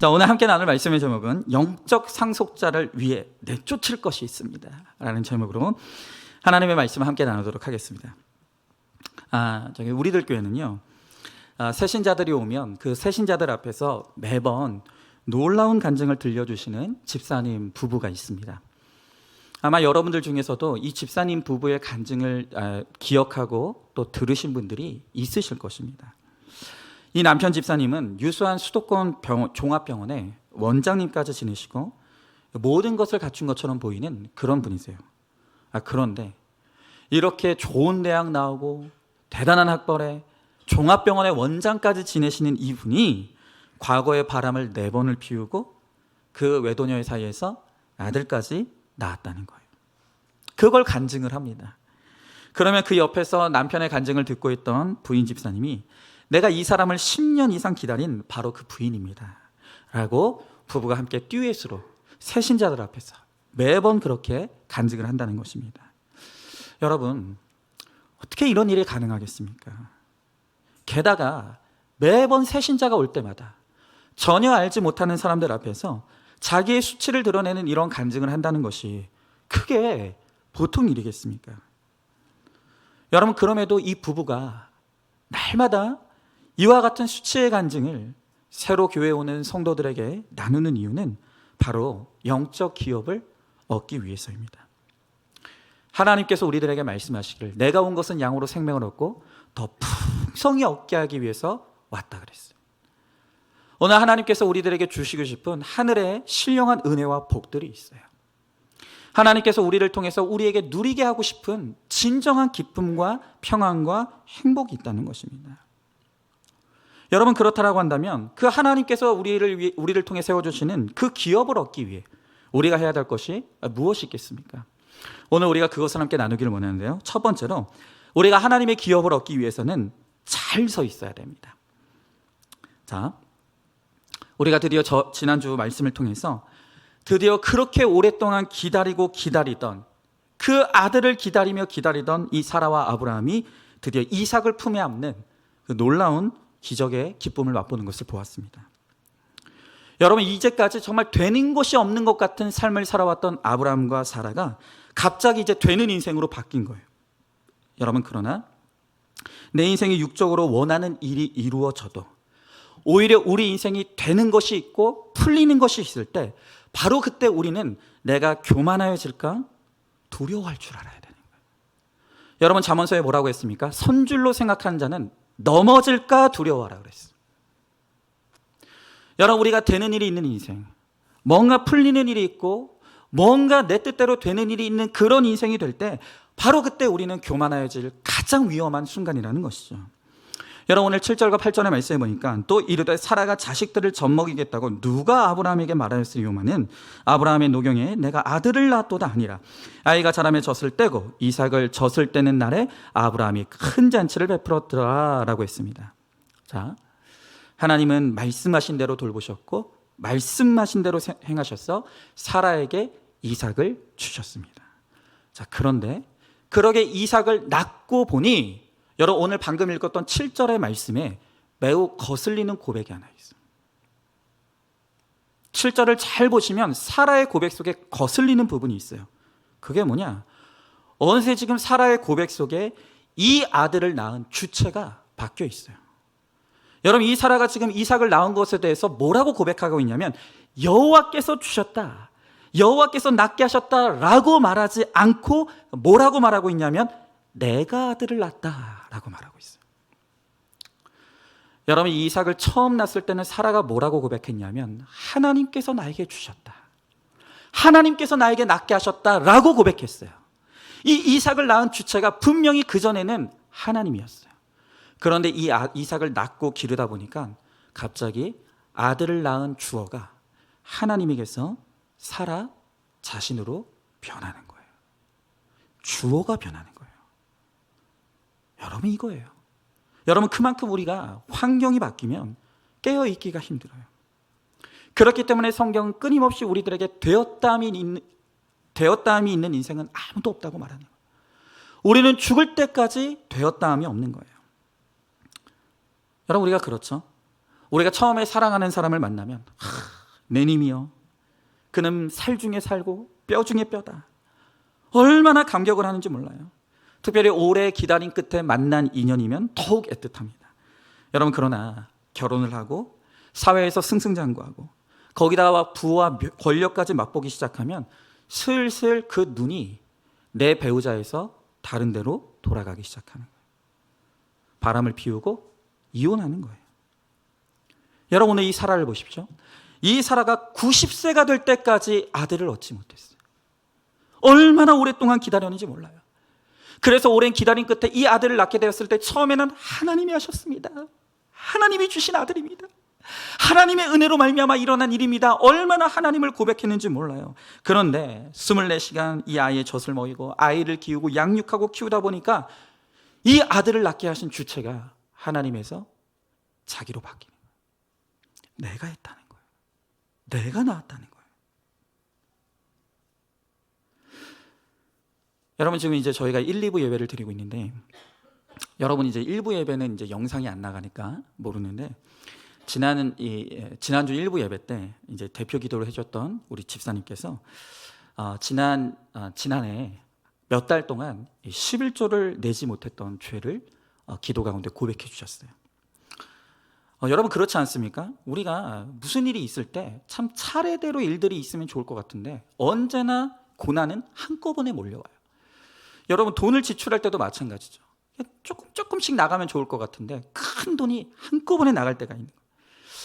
자, 오늘 함께 나눌 말씀의 제목은 영적 상속자를 위해 내쫓을 것이 있습니다 라는 제목으로 하나님의 말씀을 함께 나누도록 하겠습니다. 우리들 교회는요, 새신자들이 오면 그 새신자들 앞에서 매번 놀라운 간증을 들려주시는 집사님 부부가 있습니다. 아마 여러분들 중에서도 이 집사님 부부의 간증을 기억하고 또 들으신 분들이 있으실 것입니다. 이 남편 집사님은 유수한 수도권 종합병원의 원장님까지 지내시고 모든 것을 갖춘 것처럼 보이는 그런 분이세요. 그런데 이렇게 좋은 대학 나오고 대단한 학벌에 종합병원의 원장까지 지내시는 이분이 과거의 바람을 4번을 피우고 그 외도녀의 사이에서 아들까지 낳았다는 거예요. 그걸 간증을 합니다. 그러면 그 옆에서 남편의 간증을 듣고 있던 부인 집사님이 내가 이 사람을 10년 이상 기다린 바로 그 부인입니다 라고 부부가 함께 듀엣으로 새신자들 앞에서 매번 그렇게 간증을 한다는 것입니다. 여러분, 어떻게 이런 일이 가능하겠습니까? 게다가 매번 새신자가 올 때마다 전혀 알지 못하는 사람들 앞에서 자기의 수치를 드러내는 이런 간증을 한다는 것이 그게 보통 일이겠습니까? 여러분, 그럼에도 이 부부가 날마다 이와 같은 수치의 간증을 새로 교회에 오는 성도들에게 나누는 이유는 바로 영적 기업을 얻기 위해서입니다. 하나님께서 우리들에게 말씀하시기를 내가 온 것은 양으로 생명을 얻고 더 풍성히 얻게 하기 위해서 왔다 그랬어요. 오늘 하나님께서 우리들에게 주시고 싶은 하늘의 신령한 은혜와 복들이 있어요. 하나님께서 우리를 통해서 우리에게 누리게 하고 싶은 진정한 기쁨과 평안과 행복이 있다는 것입니다. 여러분, 그렇다라고 한다면 그 하나님께서 우리를 통해 세워주시는 그 기업을 얻기 위해 우리가 해야 될 것이 무엇이 있겠습니까? 오늘 우리가 그것을 함께 나누기를 원하는데요. 첫 번째로 우리가 하나님의 기업을 얻기 위해서는 잘 서 있어야 됩니다. 자, 우리가 드디어 지난주 말씀을 통해서 드디어 그렇게 오랫동안 기다리던 그 아들을 기다리던 이 사라와 아브라함이 드디어 이삭을 품에 안는 그 놀라운 기적의 기쁨을 맛보는 것을 보았습니다. 여러분, 이제까지 정말 되는 것이 없는 것 같은 삶을 살아왔던 아브라함과 사라가 갑자기 이제 되는 인생으로 바뀐 거예요. 여러분, 그러나 내 인생이 육적으로 원하는 일이 이루어져도 오히려 우리 인생이 되는 것이 있고 풀리는 것이 있을 때 바로 그때 우리는 내가 교만하여질까 두려워할 줄 알아야 되는 거예요. 여러분, 잠언서에 뭐라고 했습니까? 선줄로 생각하는 자는 넘어질까 두려워하라 그랬어요. 여러분, 우리가 되는 일이 있는 인생, 뭔가 풀리는 일이 있고 뭔가 내 뜻대로 되는 일이 있는 그런 인생이 될 때 바로 그때 우리는 교만하여질 가장 위험한 순간이라는 것이죠. 여러분, 오늘 7절과 8절의 말씀에 보니까 또 이르되 사라가 자식들을 젖먹이겠다고 누가 아브라함에게 말하였으리오마는 아브라함의 노경에 내가 아들을 낳았도다 아니라 아이가 자라매 젖을 떼고 이삭을 젖을 떼는 날에 아브라함이 큰 잔치를 베풀었더라 라고 했습니다. 자, 하나님은 말씀하신 대로 돌보셨고 말씀하신 대로 행하셔서 사라에게 이삭을 주셨습니다. 자, 그런데 그러게 이삭을 낳고 보니 여러분, 오늘 방금 읽었던 7절의 말씀에 매우 거슬리는 고백이 하나 있어요. 7절을 잘 보시면 사라의 고백 속에 거슬리는 부분이 있어요. 그게 뭐냐? 어느새 지금 사라의 고백 속에 이 아들을 낳은 주체가 바뀌어 있어요. 여러분, 이 사라가 지금 이삭을 낳은 것에 대해서 뭐라고 고백하고 있냐면 여호와께서 주셨다, 여호와께서 낳게 하셨다라고 말하지 않고 뭐라고 말하고 있냐면 내가 아들을 낳았다라고 말하고 있어요. 여러분, 이 이삭을 처음 낳았을 때는 사라가 뭐라고 고백했냐면 하나님께서 나에게 주셨다, 하나님께서 나에게 낳게 하셨다라고 고백했어요. 이 이삭을 낳은 주체가 분명히 그전에는 하나님이었어요. 그런데 이 이삭을 낳고 기르다 보니까 갑자기 아들을 낳은 주어가 하나님에게서 사라 자신으로 변하는 거예요. 주어가 변하는 거예요. 여러분, 이거예요. 여러분, 그만큼 우리가 환경이 바뀌면 깨어있기가 힘들어요. 그렇기 때문에 성경은 끊임없이 우리들에게 되었다함이 있는 인생은 아무도 없다고 말하는 거예요. 우리는 죽을 때까지 되었다함이 없는 거예요. 여러분, 우리가 그렇죠. 우리가 처음에 사랑하는 사람을 만나면 내 님이여 그는 살 중에 살고 뼈 중에 뼈다. 얼마나 감격을 하는지 몰라요. 특별히 오래 기다린 끝에 만난 인연이면 더욱 애틋합니다. 여러분, 그러나 결혼을 하고 사회에서 승승장구하고 거기다가 부와 권력까지 맛보기 시작하면 슬슬 그 눈이 내 배우자에서 다른 데로 돌아가기 시작하는 거예요. 바람을 피우고 이혼하는 거예요. 여러분, 오늘 이 사라를 보십시오. 이 사라가 90세가 될 때까지 아들을 얻지 못했어요. 얼마나 오랫동안 기다렸는지 몰라요. 그래서 오랜 기다림 끝에 이 아들을 낳게 되었을 때 처음에는 하나님이 하셨습니다. 하나님이 주신 아들입니다. 하나님의 은혜로 말미암아 일어난 일입니다. 얼마나 하나님을 고백했는지 몰라요. 그런데 24시간 이 아이의 젖을 먹이고 아이를 키우고 양육하고 키우다 보니까 이 아들을 낳게 하신 주체가 하나님에서 자기로 바뀌는 거예요. 내가 했다는 거예요. 내가 낳았다는 거예요. 여러분, 지금 이제 저희가 1, 2부 예배를 드리고 있는데, 여러분 이제 1부 예배는 이제 영상이 안 나가니까 모르는데, 지난주 1부 예배 때 이제 대표 기도를 해줬던 우리 집사님께서 지난해 몇 달 동안 11조를 내지 못했던 죄를 기도 가운데 고백해 주셨어요. 여러분, 그렇지 않습니까? 우리가 무슨 일이 있을 때 참 차례대로 일들이 있으면 좋을 것 같은데 언제나 고난은 한꺼번에 몰려와요. 여러분, 돈을 지출할 때도 마찬가지죠. 조금씩 나가면 좋을 것 같은데 큰 돈이 한꺼번에 나갈 때가 있는 거예요.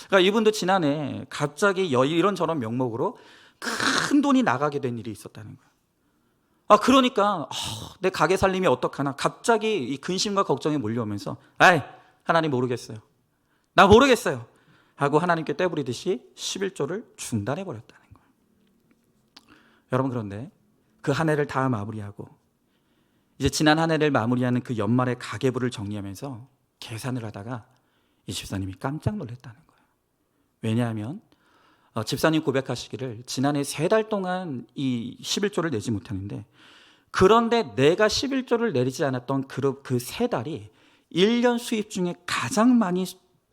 그러니까 이분도 지난해 갑자기 이런저런 명목으로 큰 돈이 나가게 된 일이 있었다는 거예요. 그러니까 내 가게 살림이 어떡하나 갑자기 이 근심과 걱정이 몰려오면서 하나님 모르겠어요. 나 모르겠어요. 하고 하나님께 떼부리듯이 11조를 중단해 버렸다는 거예요. 여러분, 그런데 그 한 해를 다 마무리하고 이제 지난 한 해를 마무리하는 그 연말의 가계부를 정리하면서 계산을 하다가 이 집사님이 깜짝 놀랐다는 거예요. 왜냐하면 집사님 고백하시기를 지난해 3달 동안 이 11조를 내지 못했는데, 그런데 내가 11조를 내리지 않았던 그 3달이 1년 수입 중에 가장 많이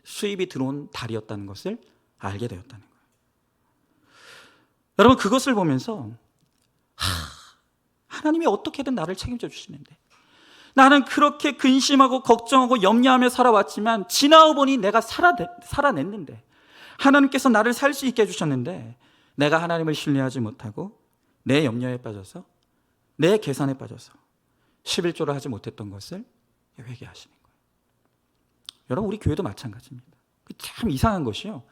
수입이 들어온 달이었다는 것을 알게 되었다는 거예요. 여러분, 그것을 보면서 하나님이 어떻게든 나를 책임져 주시는데, 나는 그렇게 근심하고 걱정하고 염려하며 살아왔지만 지나고 보니 내가 살아냈는데, 하나님께서 나를 살 수 있게 해주셨는데 내가 하나님을 신뢰하지 못하고 내 염려에 빠져서 내 계산에 빠져서 11조를 하지 못했던 것을 회개하시는 거예요. 여러분, 우리 교회도 마찬가지입니다. 참 이상한 것이요,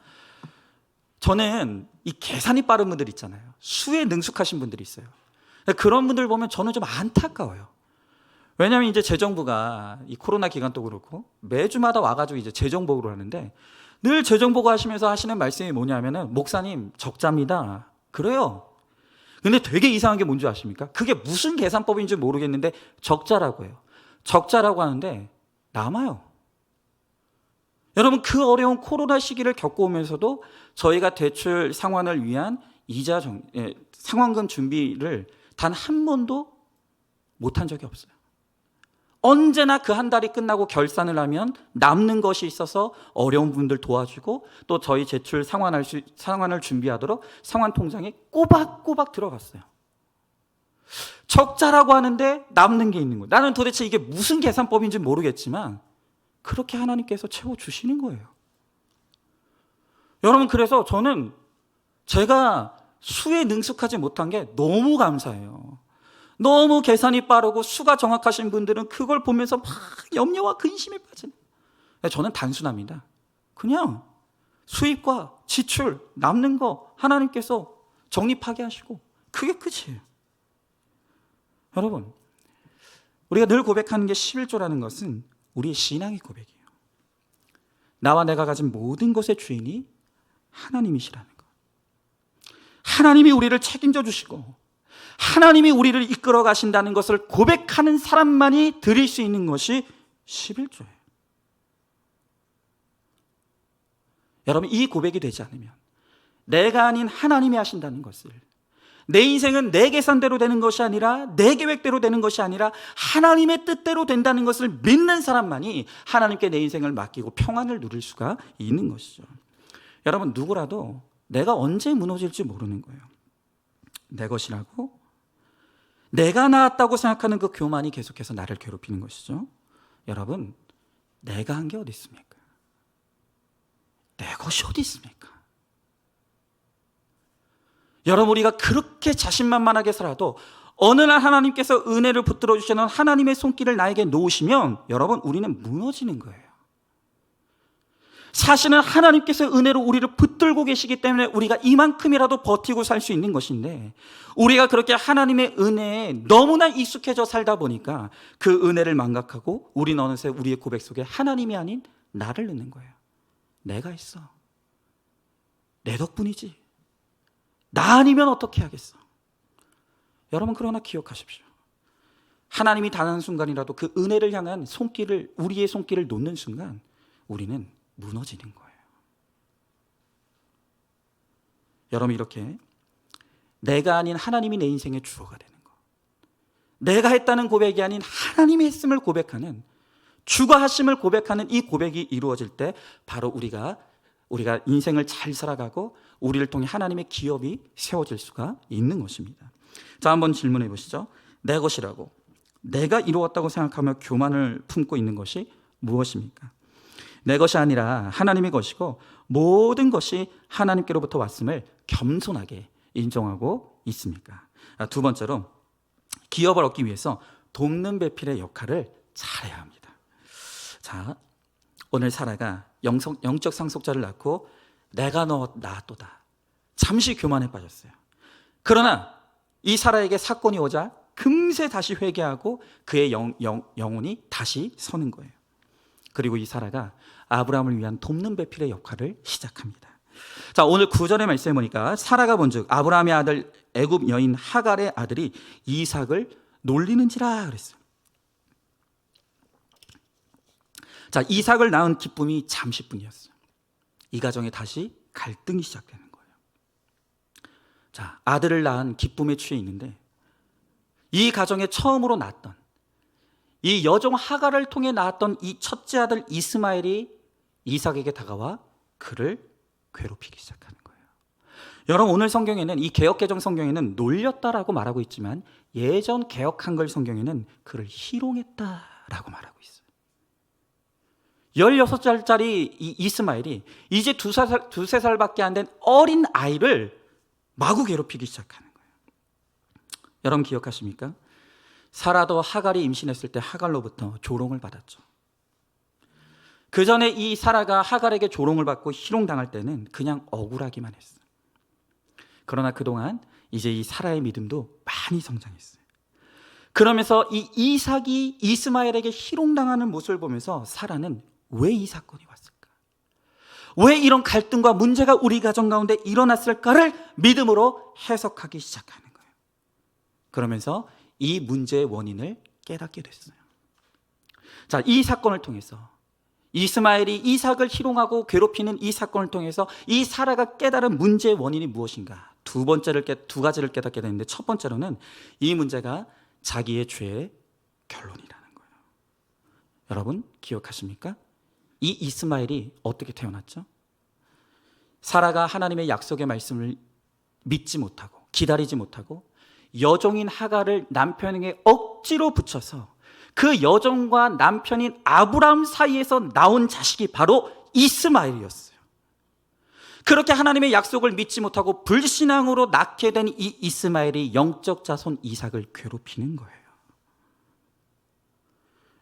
저는 이 계산이 빠른 분들 있잖아요. 수에 능숙하신 분들이 있어요. 그런 분들 보면 저는 좀 안타까워요. 왜냐하면 이제 재정부가 이 코로나 기간도 그렇고 매주마다 와가지고 이제 재정보고를 하는데, 늘 재정보고 하시면서 하시는 말씀이 뭐냐면은 목사님 적자입니다. 그래요. 근데 되게 이상한 게 뭔지 아십니까? 그게 무슨 계산법인지 모르겠는데 적자라고 해요. 적자라고 하는데 남아요. 여러분, 그 어려운 코로나 시기를 겪어오면서도 저희가 대출 상환을 위한 상환금 준비를 단 한 번도 못한 적이 없어요. 언제나 그 한 달이 끝나고 결산을 하면 남는 것이 있어서 어려운 분들 도와주고 또 저희 제출 상환을 준비하도록 상환 통장에 꼬박꼬박 들어갔어요. 적자라고 하는데 남는 게 있는 거예요. 나는 도대체 이게 무슨 계산법인지 모르겠지만 그렇게 하나님께서 채워주시는 거예요. 여러분, 그래서 저는 제가 수에 능숙하지 못한 게 너무 감사해요. 너무 계산이 빠르고 수가 정확하신 분들은 그걸 보면서 막 염려와 근심에 빠지는. 저는 단순합니다. 그냥 수입과 지출, 남는 거 하나님께서 정립하게 하시고 그게 끝이에요. 여러분, 우리가 늘 고백하는 게 11조라는 것은 우리의 신앙의 고백이에요. 나와 내가 가진 모든 것의 주인이 하나님이시라는 것. 하나님이 우리를 책임져 주시고 하나님이 우리를 이끌어 가신다는 것을 고백하는 사람만이 드릴 수 있는 것이 11조예요. 여러분, 이 고백이 되지 않으면 내가 아닌 하나님이 하신다는 것을, 내 인생은 내 계산대로 되는 것이 아니라 내 계획대로 되는 것이 아니라 하나님의 뜻대로 된다는 것을 믿는 사람만이 하나님께 내 인생을 맡기고 평안을 누릴 수가 있는 것이죠. 여러분, 누구라도 내가 언제 무너질지 모르는 거예요. 내 것이라고 내가 나았다고 생각하는 그 교만이 계속해서 나를 괴롭히는 것이죠. 여러분, 내가 한 게 어디 있습니까? 내 것이 어디 있습니까? 여러분, 우리가 그렇게 자신만만하게 살아도 어느 날 하나님께서 은혜를 붙들어 주시는 하나님의 손길을 나에게 놓으시면 여러분, 우리는 무너지는 거예요. 사실은 하나님께서 은혜로 우리를 붙들고 계시기 때문에 우리가 이만큼이라도 버티고 살 수 있는 것인데, 우리가 그렇게 하나님의 은혜에 너무나 익숙해져 살다 보니까 그 은혜를 망각하고 우리는 어느새 우리의 고백 속에 하나님이 아닌 나를 넣는 거예요. 내가 했어. 내 덕분이지. 나 아니면 어떻게 하겠어? 여러분, 그러나 기억하십시오. 하나님이 단 한순간이라도 그 은혜를 향한 손길을, 우리의 손길을 놓는 순간 우리는 무너지는 거예요. 여러분, 이렇게 내가 아닌 하나님이 내 인생의 주어가 되는 것, 내가 했다는 고백이 아닌 하나님이 했음을 고백하는, 주가 하심을 고백하는 이 고백이 이루어질 때 바로 우리가 인생을 잘 살아가고 우리를 통해 하나님의 기업이 세워질 수가 있는 것입니다. 자, 한번 질문해 보시죠. 내 것이라고 내가 이루었다고 생각하며 교만을 품고 있는 것이 무엇입니까? 내 것이 아니라 하나님의 것이고 모든 것이 하나님께로부터 왔음을 겸손하게 인정하고 있습니까? 두 번째로, 기업을 얻기 위해서 돕는 배필의 역할을 잘해야 합니다. 자, 오늘 사라가 영적 상속자를 낳고 내가 너 낳았도다, 잠시 교만에 빠졌어요. 그러나 이 사라에게 사건이 오자 금세 다시 회개하고 그의 영혼이 다시 서는 거예요. 그리고 이 사라가 아브라함을 위한 돕는 배필의 역할을 시작합니다. 자, 오늘 9절의 말씀에 보니까 사라가 본즉 아브라함의 아들 애굽 여인 하갈의 아들이 이삭을 놀리는지라 그랬어요. 자, 이삭을 낳은 기쁨이 잠시뿐이었어요. 이 가정에 다시 갈등이 시작되는 거예요. 자, 아들을 낳은 기쁨에 취해 있는데 이 가정에 처음으로 낳았던 이 여종 하갈을 통해 낳았던 이 첫째 아들 이스마엘이 이삭에게 다가와 그를 괴롭히기 시작하는 거예요. 여러분, 오늘 성경에는, 이 개역개정 성경에는 놀렸다라고 말하고 있지만 예전 개역 한글 성경에는 그를 희롱했다라고 말하고 있어요. 16살짜리 이 이스마엘이 이제 두세 살밖에 안 된 어린 아이를 마구 괴롭히기 시작하는 거예요. 여러분, 기억하십니까? 사라도 하갈이 임신했을 때 하갈로부터 조롱을 받았죠. 그 전에 이 사라가 하갈에게 조롱을 받고 희롱당할 때는 그냥 억울하기만 했어요. 그러나 그동안 이제 이 사라의 믿음도 많이 성장했어요. 그러면서 이 이삭이 이스마엘에게 희롱당하는 모습을 보면서 사라는 왜 이 사건이 왔을까? 왜 이런 갈등과 문제가 우리 가정 가운데 일어났을까를 믿음으로 해석하기 시작하는 거예요. 그러면서 이 문제의 원인을 깨닫게 됐어요. 자, 이 사건을 통해서 이스마엘이 이삭을 희롱하고 괴롭히는 이 사건을 통해서 이 사라가 깨달은 문제의 원인이 무엇인가? 두 가지를 깨닫게 되는데, 첫 번째로는 이 문제가 자기의 죄의 결론이라는 거예요. 여러분, 기억하십니까? 이 이스마엘이 어떻게 태어났죠? 사라가 하나님의 약속의 말씀을 믿지 못하고 기다리지 못하고 여종인 하갈을 남편에게 억지로 붙여서 그 여종과 남편인 아브라함 사이에서 나온 자식이 바로 이스마엘이었어요. 그렇게 하나님의 약속을 믿지 못하고 불신앙으로 낳게 된 이 이스마엘이 영적 자손 이삭을 괴롭히는 거예요.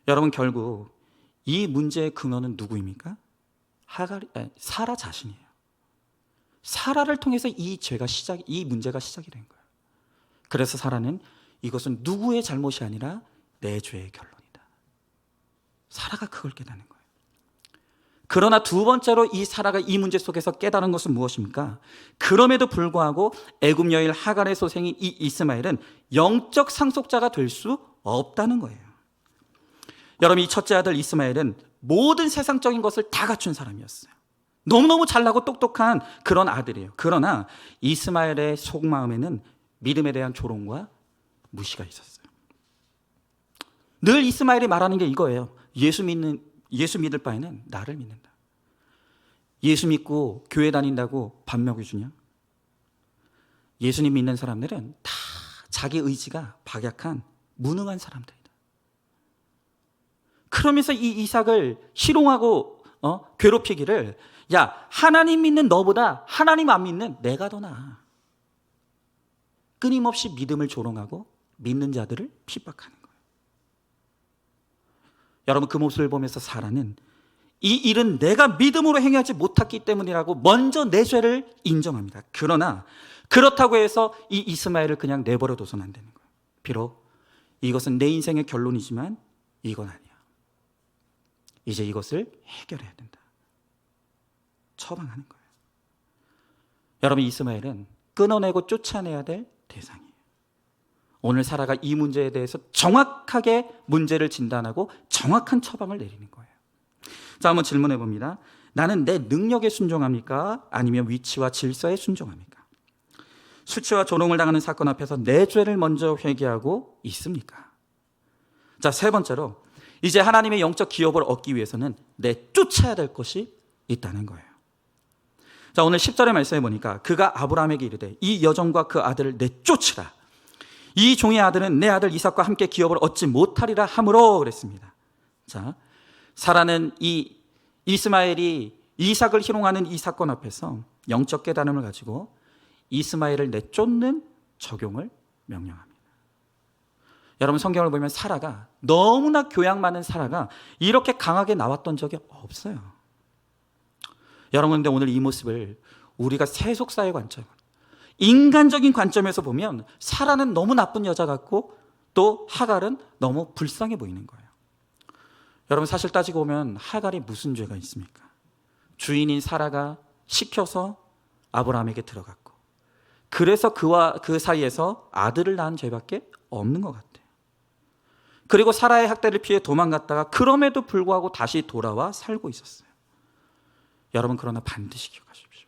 여러분, 결국 이 문제의 근원은 누구입니까? 사라 자신이에요. 사라를 통해서 이 문제가 시작이 된 거예요. 그래서 사라는 이것은 누구의 잘못이 아니라 내 죄의 결론이다. 사라가 그걸 깨닫는 거예요. 그러나 두 번째로 이 사라가 이 문제 속에서 깨달은 것은 무엇입니까? 그럼에도 불구하고 애굽 여인 하갈의 소생인 이 이스마엘은 영적 상속자가 될 수 없다는 거예요. 여러분, 이 첫째 아들 이스마엘은 모든 세상적인 것을 다 갖춘 사람이었어요. 너무너무 잘나고 똑똑한 그런 아들이에요. 그러나 이스마엘의 속마음에는 믿음에 대한 조롱과 무시가 있었어요. 늘 이스마엘이 말하는 게 이거예요. 예수 믿을 바에는 나를 믿는다. 예수 믿고 교회 다닌다고 밥 먹여주냐? 예수님 믿는 사람들은 다 자기 의지가 박약한 무능한 사람들이다. 그러면서 이 이삭을 희롱하고 괴롭히기를, 야, 하나님 믿는 너보다 하나님 안 믿는 내가 더 나아. 끊임없이 믿음을 조롱하고 믿는 자들을 핍박하는 거예요. 여러분, 그 모습을 보면서 사라는 이 일은 내가 믿음으로 행하지 못했기 때문이라고 먼저 내 죄를 인정합니다. 그러나 그렇다고 해서 이 이스마엘을 그냥 내버려 둬서는 안 되는 거예요. 비록 이것은 내 인생의 결론이지만 이건 아니야. 이제 이것을 해결해야 된다. 처방하는 거예요. 여러분, 이스마엘은 끊어내고 쫓아내야 될 대상이에요. 오늘 사라가 이 문제에 대해서 정확하게 문제를 진단하고 정확한 처방을 내리는 거예요. 자, 한번 질문해 봅니다. 나는 내 능력에 순종합니까? 아니면 위치와 질서에 순종합니까? 수치와 조롱을 당하는 사건 앞에서 내 죄를 먼저 회개하고 있습니까? 자, 세 번째로 이제 하나님의 영적 기업을 얻기 위해서는 내쫓아야 될 것이 있다는 거예요. 자, 오늘 10절의 말씀에 보니까 그가 아브라함에게 이르되 이 여종과 그 아들을 내쫓으라. 이 종의 아들은 내 아들 이삭과 함께 기업을 얻지 못하리라 함으로 그랬습니다. 자, 사라는 이 이스마엘이 이삭을 희롱하는 이 사건 앞에서 영적 깨달음을 가지고 이스마엘을 내쫓는 적용을 명령합니다. 여러분, 성경을 보면 사라가, 너무나 교양 많은 사라가 이렇게 강하게 나왔던 적이 없어요. 여러분, 근데 오늘 이 모습을 우리가 세속사의 관점, 인간적인 관점에서 보면 사라는 너무 나쁜 여자 같고 또 하갈은 너무 불쌍해 보이는 거예요. 여러분, 사실 따지고 보면 하갈이 무슨 죄가 있습니까? 주인인 사라가 시켜서 아브라함에게 들어갔고, 그래서 그와 그 사이에서 아들을 낳은 죄밖에 없는 것 같아요. 그리고 사라의 학대를 피해 도망갔다가 그럼에도 불구하고 다시 돌아와 살고 있었어요. 여러분, 그러나 반드시 기억하십시오.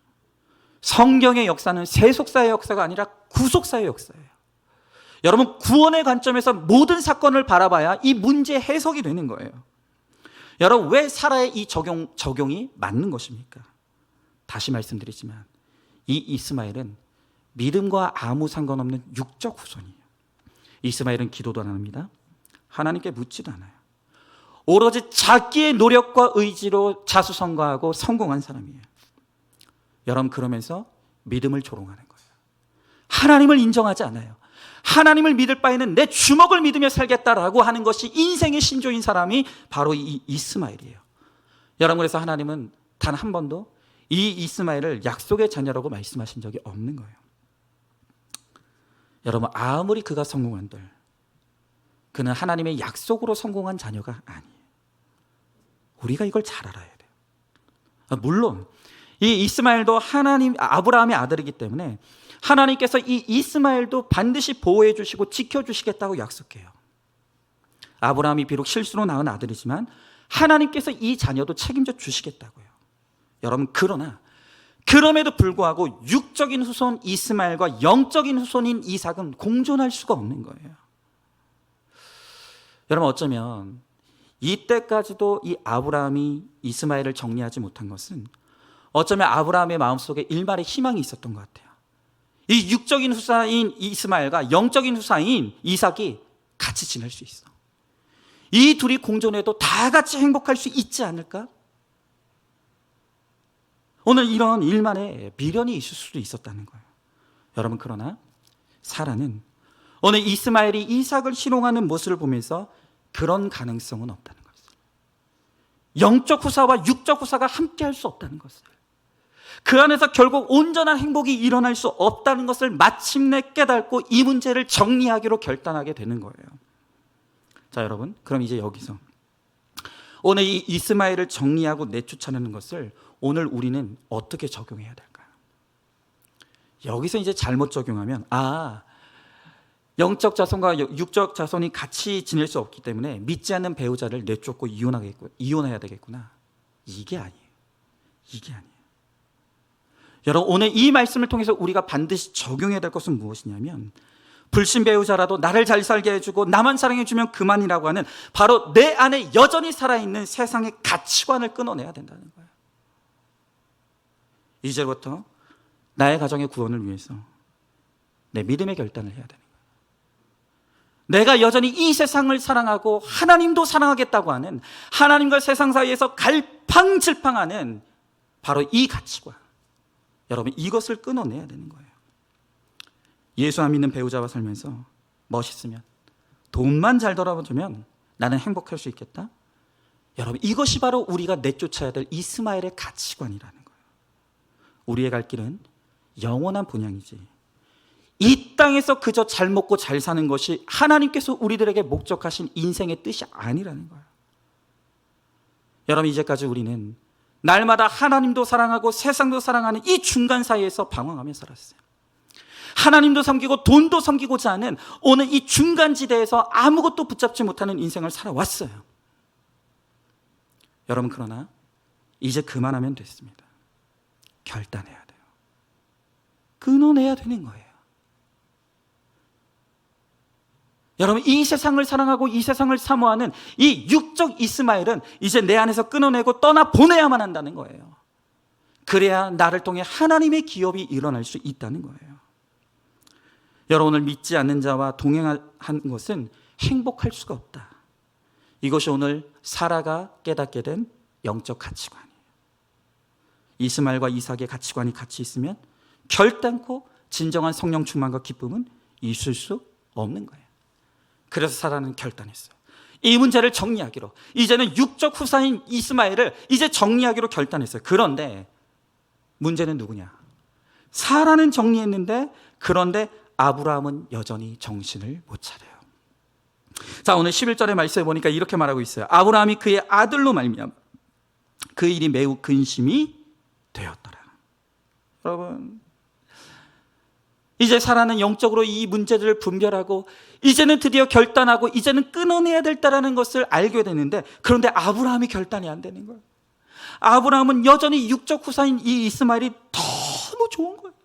성경의 역사는 세속사의 역사가 아니라 구속사의 역사예요. 여러분, 구원의 관점에서 모든 사건을 바라봐야 이 문제의 해석이 되는 거예요. 여러분, 왜 사라의 이 적용이 맞는 것입니까? 다시 말씀드리지만 이 이스마엘은 믿음과 아무 상관없는 육적 후손이에요. 이스마엘은 기도도 안 합니다. 하나님께 묻지도 않아요. 오로지 자기의 노력과 의지로 자수성가하고 성공한 사람이에요. 여러분, 그러면서 믿음을 조롱하는 거예요. 하나님을 인정하지 않아요. 하나님을 믿을 바에는 내 주먹을 믿으며 살겠다라고 하는 것이 인생의 신조인 사람이 바로 이 이스마엘이에요. 여러분, 그래서 하나님은 단 한 번도 이 이스마엘을 약속의 자녀라고 말씀하신 적이 없는 거예요. 여러분, 아무리 그가 성공한들 그는 하나님의 약속으로 성공한 자녀가 아니에요. 우리가 이걸 잘 알아야 돼요. 물론 이 이스마엘도 아브라함의 아들이기 때문에 하나님께서 이 이스마엘도 반드시 보호해 주시고 지켜주시겠다고 약속해요. 아브라함이 비록 실수로 낳은 아들이지만 하나님께서 이 자녀도 책임져 주시겠다고요. 여러분, 그러나 그럼에도 불구하고 육적인 후손 이스마엘과 영적인 후손인 이삭은 공존할 수가 없는 거예요. 여러분, 어쩌면 이때까지도 이 아브라함이 이스마엘을 정리하지 못한 것은 어쩌면 아브라함의 마음속에 일말의 희망이 있었던 것 같아요. 이 육적인 후사인 이스마엘과 영적인 후사인 이삭이 같이 지낼 수 있어. 이 둘이 공존해도 다 같이 행복할 수 있지 않을까? 오늘 이런 일만에 미련이 있을 수도 있었다는 거예요. 여러분, 그러나 사라는 오늘 이스마엘이 이삭을 희롱하는 모습을 보면서 그런 가능성은 없다는 것을, 영적 후사와 육적 후사가 함께할 수 없다는 것을, 그 안에서 결국 온전한 행복이 일어날 수 없다는 것을 마침내 깨닫고 이 문제를 정리하기로 결단하게 되는 거예요. 자, 여러분, 그럼 이제 여기서 오늘 이 이스마엘을 정리하고 내쫓아내는 것을 오늘 우리는 어떻게 적용해야 될까요? 여기서 이제 잘못 적용하면 영적 자손과 육적 자손이 같이 지낼 수 없기 때문에 믿지 않는 배우자를 내쫓고 이혼해야 되겠구나. 이게 아니에요. 이게 아니에요. 여러분, 오늘 이 말씀을 통해서 우리가 반드시 적용해야 될 것은 무엇이냐면 불신 배우자라도 나를 잘 살게 해주고 나만 사랑해주면 그만이라고 하는 바로 내 안에 여전히 살아있는 세상의 가치관을 끊어내야 된다는 거예요. 이제부터 나의 가정의 구원을 위해서 내 믿음의 결단을 해야 되는 거예요. 내가 여전히 이 세상을 사랑하고 하나님도 사랑하겠다고 하는, 하나님과 세상 사이에서 갈팡질팡하는 바로 이 가치관, 여러분 이것을 끊어내야 되는 거예요. 예수 안 믿는 배우자와 살면서 멋있으면, 돈만 잘 돌아주면 나는 행복할 수 있겠다. 여러분 이것이 바로 우리가 내쫓아야 될 이스마엘의 가치관이라는 거예요. 우리의 갈 길은 영원한 본향이지, 이 땅에서 그저 잘 먹고 잘 사는 것이 하나님께서 우리들에게 목적하신 인생의 뜻이 아니라는 거예요. 여러분 이제까지 우리는 날마다 하나님도 사랑하고 세상도 사랑하는 이 중간 사이에서 방황하며 살았어요. 하나님도 섬기고 돈도 섬기고자 하는 오늘 이 중간지대에서 아무것도 붙잡지 못하는 인생을 살아왔어요. 여러분 그러나 이제 그만하면 됐습니다. 결단해야 돼요. 끊어내야 되는 거예요. 여러분 이 세상을 사랑하고 이 세상을 사모하는 이 육적 이스마엘은 이제 내 안에서 끊어내고 떠나보내야만 한다는 거예요. 그래야 나를 통해 하나님의 기업이 일어날 수 있다는 거예요. 여러분 오늘 믿지 않는 자와 동행한 것은 행복할 수가 없다. 이것이 오늘 사라가 깨닫게 된 영적 가치관이에요. 이스마엘과 이삭의 가치관이 같이 있으면 결단코 진정한 성령 충만과 기쁨은 있을 수 없는 거예요. 그래서 사라는 결단했어요. 이 문제를 정리하기로, 이제는 육적 후사인 이스마엘을 이제 정리하기로 결단했어요. 그런데 문제는 누구냐? 사라는 정리했는데, 그런데 아브라함은 여전히 정신을 못 차려요. 자, 오늘 11절의 말씀에 보니까 이렇게 말하고 있어요. 아브라함이 그의 아들로 말미암아 그 일이 매우 근심이 되었더라. 여러분 이제 사라는 영적으로 이 문제들을 분별하고 이제는 드디어 결단하고 이제는 끊어내야 될다라는 것을 알게 되는데, 그런데 아브라함이 결단이 안 되는 거예요. 아브라함은 여전히 육적 후사인 이 이스마엘이 너무 좋은 거예요.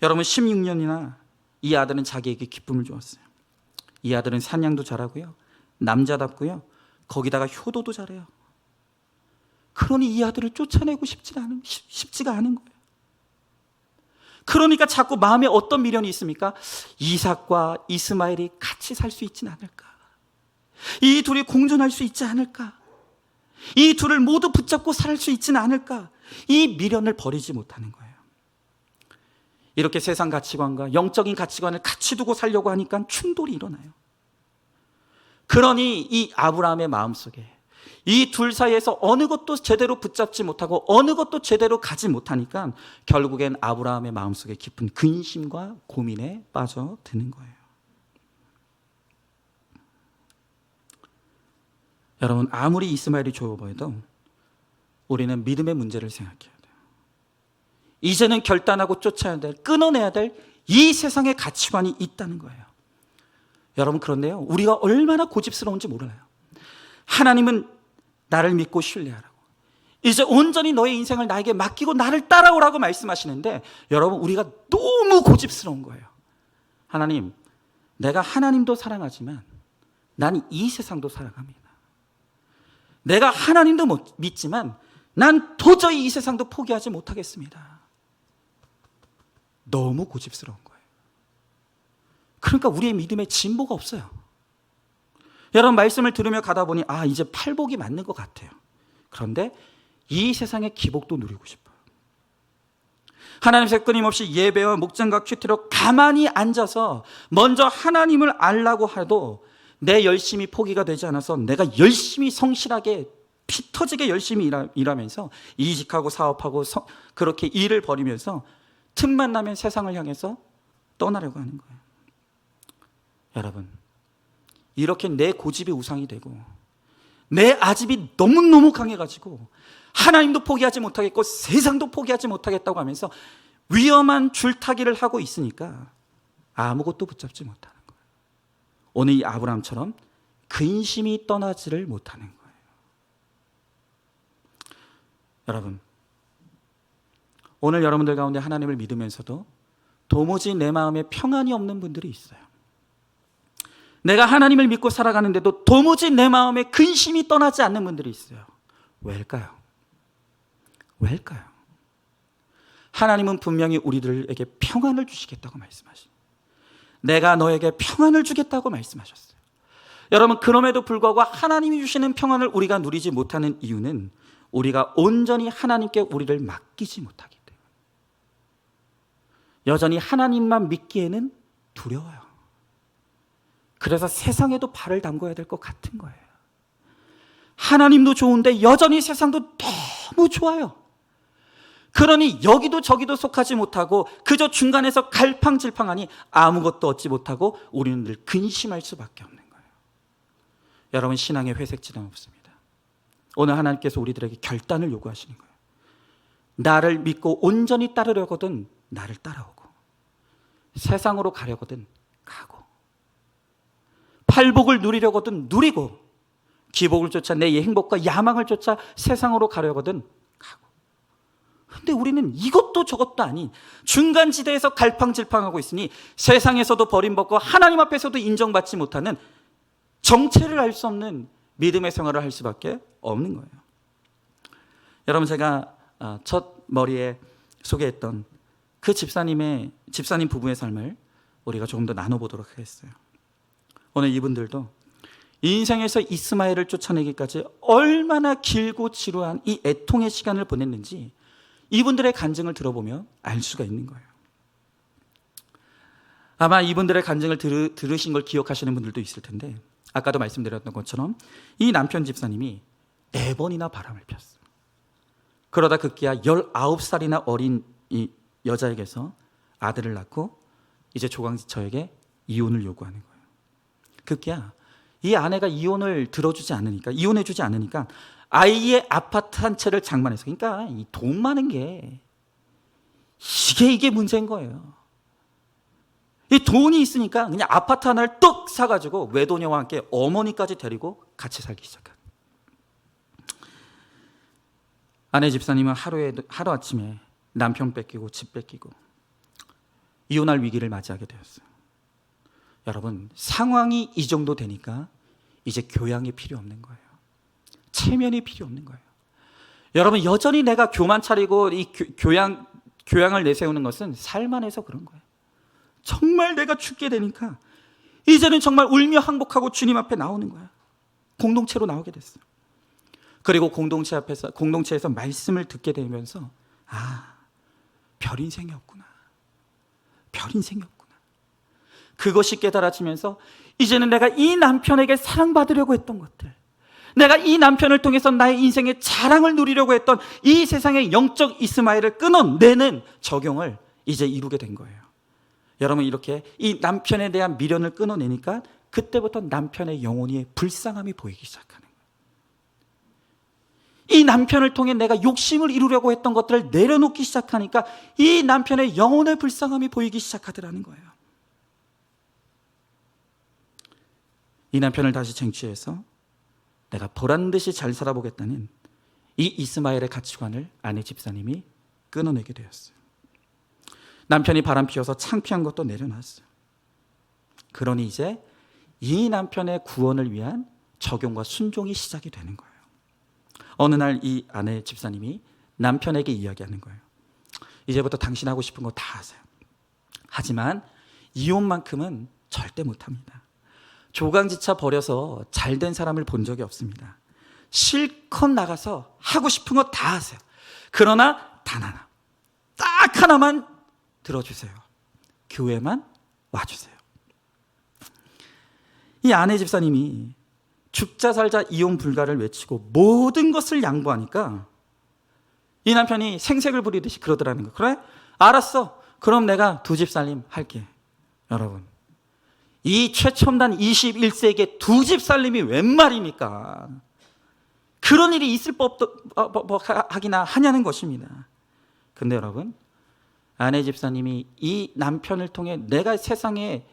여러분 16년이나 이 아들은 자기에게 기쁨을 주었어요. 이 아들은 사냥도 잘하고요, 남자답고요, 거기다가 효도도 잘해요. 그러니 이 아들을 쫓아내고 싶지가 않은 거예요. 그러니까 자꾸 마음에 어떤 미련이 있습니까? 이삭과 이스마엘이 같이 살 수 있지는 않을까? 이 둘이 공존할 수 있지 않을까? 이 둘을 모두 붙잡고 살 수 있지는 않을까? 이 미련을 버리지 못하는 거예요. 이렇게 세상 가치관과 영적인 가치관을 같이 두고 살려고 하니까 충돌이 일어나요. 그러니 이 아브라함의 마음속에 이 둘 사이에서 어느 것도 제대로 붙잡지 못하고 어느 것도 제대로 가지 못하니까 결국엔 아브라함의 마음속에 깊은 근심과 고민에 빠져드는 거예요. 여러분 아무리 이스마엘이 좋아 보여도 우리는 믿음의 문제를 생각해야 돼요. 이제는 결단하고 쫓아야 될, 끊어내야 될 이 세상의 가치관이 있다는 거예요. 여러분 그런데요, 우리가 얼마나 고집스러운지 몰라요. 하나님은 나를 믿고 신뢰하라고, 이제 온전히 너의 인생을 나에게 맡기고 나를 따라오라고 말씀하시는데, 여러분 우리가 너무 고집스러운 거예요. 하나님, 내가 하나님도 사랑하지만 난 이 세상도 사랑합니다. 내가 하나님도 믿지만 난 도저히 이 세상도 포기하지 못하겠습니다. 너무 고집스러운 거예요. 그러니까 우리의 믿음에 진보가 없어요. 여러분 말씀을 들으며 가다 보니 이제 팔복이 맞는 것 같아요. 그런데 이 세상의 기복도 누리고 싶어요. 하나님께 끊임없이 예배와 목장과 큐티로 가만히 앉아서 먼저 하나님을 알라고 해도 내 열심이 포기가 되지 않아서 내가 열심히 성실하게 피 터지게 열심히 일하면서 이직하고 사업하고 그렇게 일을 벌이면서 틈만 나면 세상을 향해서 떠나려고 하는 거예요. 여러분 이렇게 내 고집이 우상이 되고 내 아집이 너무너무 강해가지고 하나님도 포기하지 못하겠고 세상도 포기하지 못하겠다고 하면서 위험한 줄타기를 하고 있으니까 아무것도 붙잡지 못하는 거예요. 오늘 이 아브라함처럼 근심이 떠나지를 못하는 거예요. 여러분 오늘 여러분들 가운데 하나님을 믿으면서도 도무지 내 마음에 평안이 없는 분들이 있어요. 내가 하나님을 믿고 살아가는데도 도무지 내 마음에 근심이 떠나지 않는 분들이 있어요. 왜일까요? 왜일까요? 하나님은 분명히 우리들에게 평안을 주시겠다고 말씀하십니다. 내가 너에게 평안을 주겠다고 말씀하셨어요. 여러분, 그럼에도 불구하고 하나님이 주시는 평안을 우리가 누리지 못하는 이유는 우리가 온전히 하나님께 우리를 맡기지 못하기 때문에, 여전히 하나님만 믿기에는 두려워요. 그래서 세상에도 발을 담궈야 될 것 같은 거예요. 하나님도 좋은데 여전히 세상도 너무 좋아요. 그러니 여기도 저기도 속하지 못하고 그저 중간에서 갈팡질팡하니 아무것도 얻지 못하고 우리는 늘 근심할 수밖에 없는 거예요. 여러분, 신앙의 회색지는 없습니다. 오늘 하나님께서 우리들에게 결단을 요구하시는 거예요. 나를 믿고 온전히 따르려거든 나를 따라오고, 세상으로 가려거든 가고, 팔복을 누리려거든 누리고, 기복을 쫓아 내 행복과 야망을 쫓아 세상으로 가려거든 가고. 근데 우리는 이것도 저것도 아닌 중간지대에서 갈팡질팡하고 있으니 세상에서도 버림받고 하나님 앞에서도 인정받지 못하는 정체를 알 수 없는 믿음의 생활을 할 수밖에 없는 거예요. 여러분, 제가 첫 머리에 소개했던 그 집사님 부부의 삶을 우리가 조금 더 나눠보도록 하겠어요. 오늘 이분들도 인생에서 이스마엘을 쫓아내기까지 얼마나 길고 지루한 이 애통의 시간을 보냈는지 이분들의 간증을 들어보면 알 수가 있는 거예요. 아마 이분들의 간증을 들으신 걸 기억하시는 분들도 있을 텐데, 아까도 말씀드렸던 것처럼 이 남편 집사님이 4번이나 바람을 폈어요. 그러다 급기야 19살이나 어린 이 여자에게서 아들을 낳고 이제 조강지처에게 이혼을 요구하는 거예요. 급기야 이 아내가 이혼해주지 않으니까 아이의 아파트 한 채를 장만해서, 그러니까 이 돈 많은 게 이게 문제인 거예요. 이 돈이 있으니까 그냥 아파트 하나를 뚝 사가지고 외도녀와 함께 어머니까지 데리고 같이 살기 시작한. 아내 집사님은 하루아침에 남편 뺏기고 집 뺏기고 이혼할 위기를 맞이하게 되었어요. 여러분, 상황이 이 정도 되니까 이제 교양이 필요 없는 거예요. 체면이 필요 없는 거예요. 여러분, 여전히 내가 교만 차리고 이 교양을 내세우는 것은 삶 안에서 그런 거예요. 정말 내가 죽게 되니까 이제는 정말 울며 항복하고 주님 앞에 나오는 거야. 공동체로 나오게 됐어요. 그리고 공동체에서 말씀을 듣게 되면서 별 인생이 없구나. 별 인생이 없구나. 그것이 깨달아지면서 이제는 내가 이 남편에게 사랑받으려고 했던 것들, 내가 이 남편을 통해서 나의 인생의 자랑을 누리려고 했던 이 세상의 영적 이스마엘을 끊어내는 적용을 이제 이루게 된 거예요. 여러분, 이렇게 이 남편에 대한 미련을 끊어내니까 그때부터 남편의 영혼이 불쌍함이 보이기 시작하는 거예요. 이 남편을 통해 내가 욕심을 이루려고 했던 것들을 내려놓기 시작하니까 이 남편의 영혼의 불쌍함이 보이기 시작하더라는 거예요. 이 남편을 다시 쟁취해서 내가 보란듯이 잘 살아보겠다는 이 이스마엘의 가치관을 아내 집사님이 끊어내게 되었어요. 남편이 바람 피워서 창피한 것도 내려놨어요. 그러니 이제 이 남편의 구원을 위한 적용과 순종이 시작이 되는 거예요. 어느 날 이 아내 집사님이 남편에게 이야기하는 거예요. 이제부터 당신 하고 싶은 거 다 하세요. 하지만 이혼만큼은 절대 못합니다. 조강지차 버려서 잘된 사람을 본 적이 없습니다. 실컷 나가서 하고 싶은 거 다 하세요. 그러나 단 하나, 딱 하나만 들어주세요. 교회만 와주세요. 이 아내 집사님이 죽자 살자 이혼 불가를 외치고 모든 것을 양보하니까 이 남편이 생색을 부리듯이 그러더라는 거예요. 그래? 알았어. 그럼 내가 2집 살림 할게. 여러분, 이 최첨단 21세기에 2집 살림이 웬 말입니까? 그런 일이 있을 법도 하기나 하냐는 것입니다. 근데 여러분, 아내 집사님이 이 남편을 통해 내가 세상에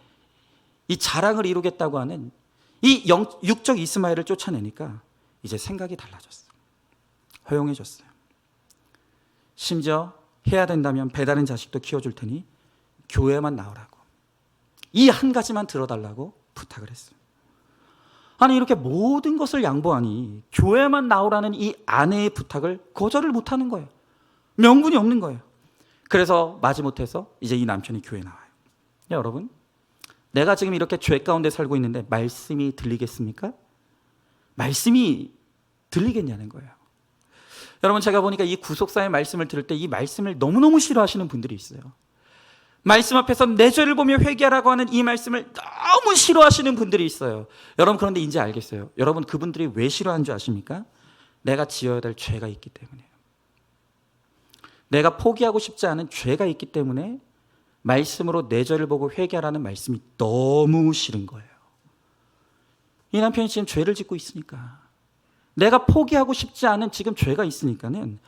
이 자랑을 이루겠다고 하는 이 육적 이스마엘을 쫓아내니까 이제 생각이 달라졌어요. 허용해줬어요. 심지어 해야 된다면 배다른 자식도 키워줄 테니 교회만 나오라고, 이 한 가지만 들어달라고 부탁을 했어요. 아니 이렇게 모든 것을 양보하니 교회만 나오라는 이 아내의 부탁을 거절을 못하는 거예요. 명분이 없는 거예요. 그래서 마지못해서 이제 이 남편이 교회에 나와요. 여러분, 내가 지금 이렇게 죄 가운데 살고 있는데 말씀이 들리겠습니까? 말씀이 들리겠냐는 거예요. 여러분, 제가 보니까 이 구속사의 말씀을 들을 때 이 말씀을 너무너무 싫어하시는 분들이 있어요. 말씀 앞에서 내 죄를 보며 회개하라고 하는 이 말씀을 너무 싫어하시는 분들이 있어요. 여러분, 그런데 이제 알겠어요. 여러분, 그분들이 왜 싫어하는 줄 아십니까? 내가 지어야 될 죄가 있기 때문이에요. 내가 포기하고 싶지 않은 죄가 있기 때문에 말씀으로 내 죄를 보고 회개하라는 말씀이 너무 싫은 거예요. 이 남편이 지금 죄를 짓고 있으니까, 내가 포기하고 싶지 않은 지금 죄가 있으니까는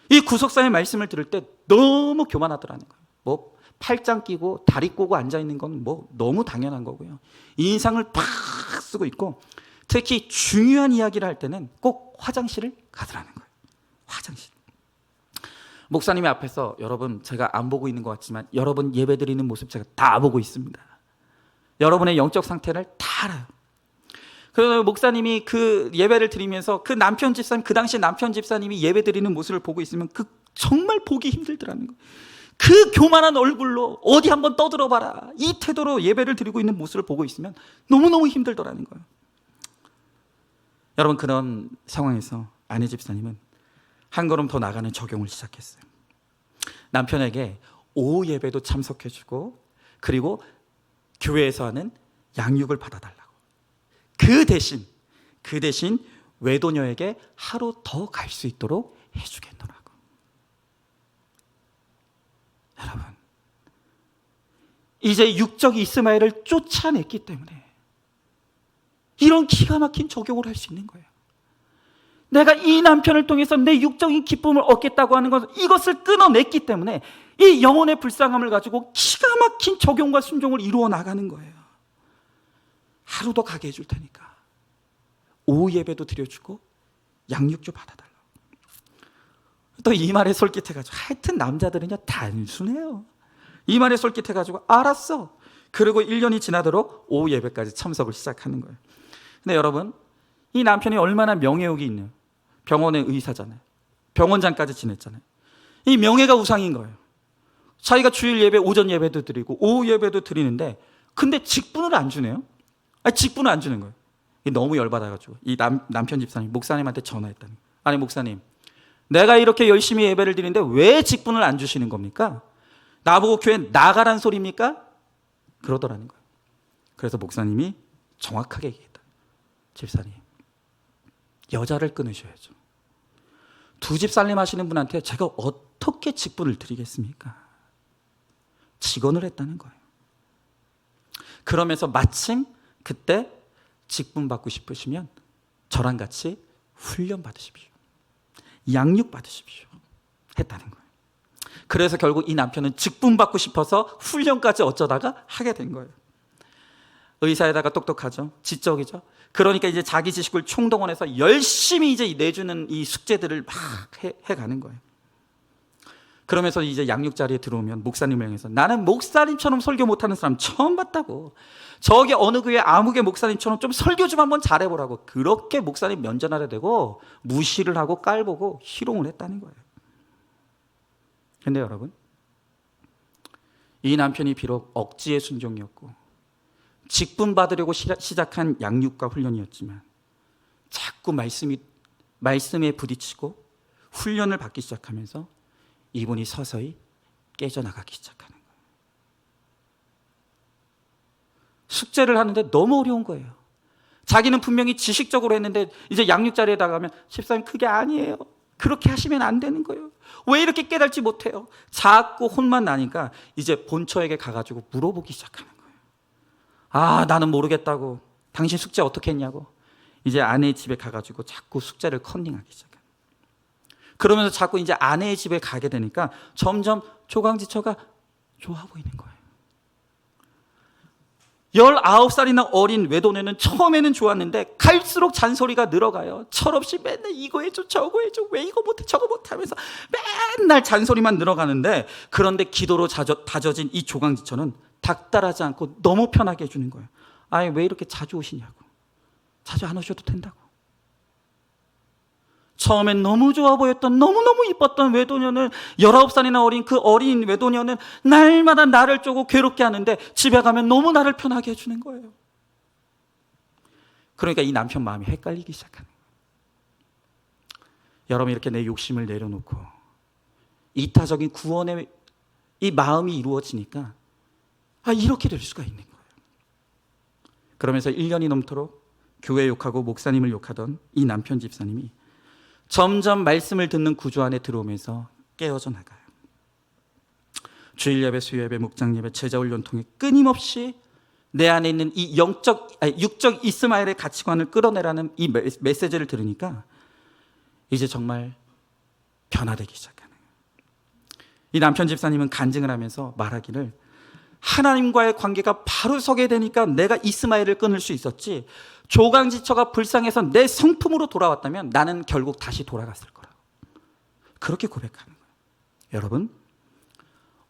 이 구속사의 말씀을 들을 때 너무 교만하더라는 거예요. 뭐 팔짱 끼고 다리 꼬고 앉아있는 건 뭐 너무 당연한 거고요. 인상을 팍 쓰고 있고, 특히 중요한 이야기를 할 때는 꼭 화장실을 가더라는 거예요. 화장실. 목사님이 앞에서, 여러분 제가 안 보고 있는 것 같지만 여러분 예배드리는 모습 제가 다 보고 있습니다. 여러분의 영적 상태를 다 알아요. 그래서 목사님이 그 예배를 드리면서 그 남편 집사님, 그 당시 남편 집사님이 예배드리는 모습을 보고 있으면 그 정말 보기 힘들더라는 거예요. 그 교만한 얼굴로 어디 한번 떠들어봐라, 이 태도로 예배를 드리고 있는 모습을 보고 있으면 너무너무 힘들더라는 거예요. 여러분, 그런 상황에서 아내 집사님은 한 걸음 더 나가는 적용을 시작했어요. 남편에게 오후 예배도 참석해주고, 그리고 교회에서 하는 양육을 받아달라고. 그 대신 외도녀에게 하루 더 갈 수 있도록 해주겠노라고. 여러분, 이제 육적 이스마엘을 쫓아냈기 때문에 이런 기가 막힌 적용을 할 수 있는 거예요. 내가 이 남편을 통해서 내 육적인 기쁨을 얻겠다고 하는 것은 이것을 끊어냈기 때문에 이 영혼의 불쌍함을 가지고 기가 막힌 적용과 순종을 이루어 나가는 거예요. 하루 더 가게 해줄 테니까 오후 예배도 드려주고 양육도 받아달라고. 또 이 말에 솔깃해가지고, 하여튼 남자들은요 단순해요. 이 말에 솔깃해가지고 알았어. 그리고 1년이 지나도록 오후 예배까지 참석을 시작하는 거예요. 근데 여러분, 이 남편이 얼마나 명예욕이 있는 병원의 의사잖아요. 병원장까지 지냈잖아요. 이 명예가 우상인 거예요. 자기가 주일 예배, 오전 예배도 드리고 오후 예배도 드리는데, 근데 직분을 안 주네요. 아니, 직분을 안 주는 거예요. 너무 열받아가지고 이 남편 집사님 목사님한테 전화했다는 거예요. 아니 목사님, 내가 이렇게 열심히 예배를 드리는데 왜 직분을 안 주시는 겁니까? 나보고 교회 나가란 소리입니까? 그러더라는 거예요. 그래서 목사님이 정확하게 얘기했다. 집사님, 여자를 끊으셔야죠. 두 집 살림하시는 분한테 제가 어떻게 직분을 드리겠습니까? 직언을 했다는 거예요. 그러면서 마침 그때 직분 받고 싶으시면 저랑 같이 훈련 받으십시오. 양육 받으십시오. 했다는 거예요. 그래서 결국 이 남편은 직분 받고 싶어서 훈련까지 어쩌다가 하게 된 거예요. 의사에다가 똑똑하죠. 지적이죠. 그러니까 이제 자기 지식을 총동원해서 열심히 이제 내주는 이 숙제들을 막 해가는 거예요. 그러면서 이제 양육 자리에 들어오면 목사님을 향해서, 나는 목사님처럼 설교 못하는 사람 처음 봤다고. 저기 어느 교회 아무개 목사님처럼 좀 설교 좀 한번 잘해보라고. 그렇게 목사님 면전하려 대고 무시를 하고 깔보고 희롱을 했다는 거예요. 그런데 여러분, 이 남편이 비록 억지의 순종이었고 직분 받으려고 시작한 양육과 훈련이었지만 자꾸 말씀에 부딪히고 훈련을 받기 시작하면서 이분이 서서히 깨져나가기 시작하는 거예요. 숙제를 하는데 너무 어려운 거예요. 자기는 분명히 지식적으로 했는데 이제 양육 자리에 나가면, 집사님 그게 아니에요, 그렇게 하시면 안 되는 거예요, 왜 이렇게 깨달지 못해요, 자꾸 혼만 나니까 이제 본처에게 가가지고 물어보기 시작하는 거예요. 아, 나는 모르겠다고. 당신 숙제 어떻게 했냐고. 이제 아내의 집에 가가지고 자꾸 숙제를 컨닝하기 시작해요. 그러면서 자꾸 이제 아내의 집에 가게 되니까 점점 조강지처가 좋아 보이는 거예요. 19살이나 어린 외도녀는 처음에는 좋았는데 갈수록 잔소리가 늘어가요. 철없이 맨날 이거 해줘 저거 해줘, 왜 이거 못해 저거 못해 하면서 맨날 잔소리만 늘어가는데, 그런데 기도로 다져진 이 조강지처는 닥달하지 않고 너무 편하게 해주는 거예요. 아니 왜 이렇게 자주 오시냐고. 자주 안 오셔도 된다고. 처음엔 너무 좋아 보였던, 너무너무 이뻤던 외도녀는, 19살이나 어린 그 어린 외도녀는 날마다 나를 쪼고 괴롭게 하는데 집에 가면 너무 나를 편하게 해주는 거예요. 그러니까 이 남편 마음이 헷갈리기 시작하는 거예요. 여러분, 이렇게 내 욕심을 내려놓고 이타적인 구원의 이 마음이 이루어지니까 이렇게 될 수가 있는 거예요. 그러면서 1년이 넘도록 교회 욕하고 목사님을 욕하던 이 남편 집사님이 점점 말씀을 듣는 구조 안에 들어오면서 깨어져 나가요. 주일 예배, 수요 예배, 목장 예배, 제자 훈련 통해 끊임없이 내 안에 있는 이 육적 이스마엘의 가치관을 끌어내라는 이 메시지를 들으니까 이제 정말 변화되기 시작하네요. 이 남편 집사님은 간증을 하면서 말하기를, 하나님과의 관계가 바로 서게 되니까 내가 이스마엘을 끊을 수 있었지, 조강지처가 불쌍해서 내 성품으로 돌아왔다면 나는 결국 다시 돌아갔을 거라고, 그렇게 고백하는 거예요. 여러분,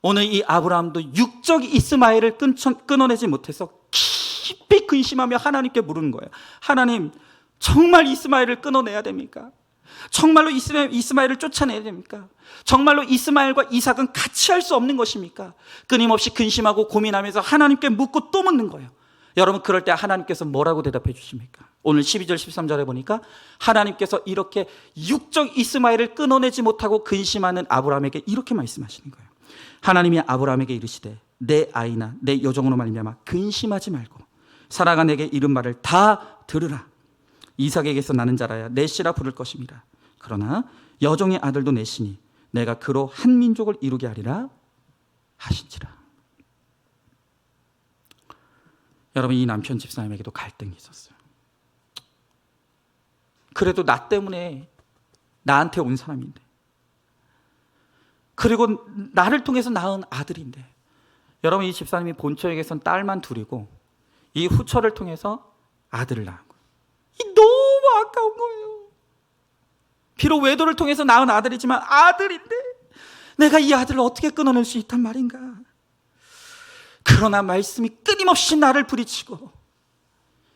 오늘 이 아브라함도 육적 이스마엘을 끊어내지 못해서 깊이 근심하며 하나님께 물은 거예요. 하나님, 정말 이스마엘을 끊어내야 됩니까? 정말로 이스마엘을 쫓아내야 됩니까? 정말로 이스마엘과 이삭은 같이 할 수 없는 것입니까? 끊임없이 근심하고 고민하면서 하나님께 묻고 또 묻는 거예요. 여러분, 그럴 때 하나님께서 뭐라고 대답해 주십니까? 오늘 12절 13절에 보니까 하나님께서 이렇게 육적 이스마엘을 끊어내지 못하고 근심하는 아브라함에게 이렇게 말씀하시는 거예요. 하나님이 아브라함에게 이르시되, 내 아이나 내 여종으로 말미암아 근심하지 말고 사라가 내게 이른 말을 다 들으라. 이삭에게서 나는 자라야 내 씨라 부를 것입니다. 그러나 여종의 아들도 내 씨니 내가 그로 한 민족을 이루게 하리라 하신지라. 여러분, 이 남편 집사님에게도 갈등이 있었어요. 그래도 나 때문에 나한테 온 사람인데, 그리고 나를 통해서 낳은 아들인데, 여러분, 이 집사님이 본처에게선 딸만 둘이고 이 후처를 통해서 아들을 낳은 거예요. 이 너무 아까운 거예요. 비록 외도를 통해서 낳은 아들이지만 아들인데 내가 이 아들을 어떻게 끊어낼 수 있단 말인가. 그러나 말씀이 끊임없이 나를 부리치고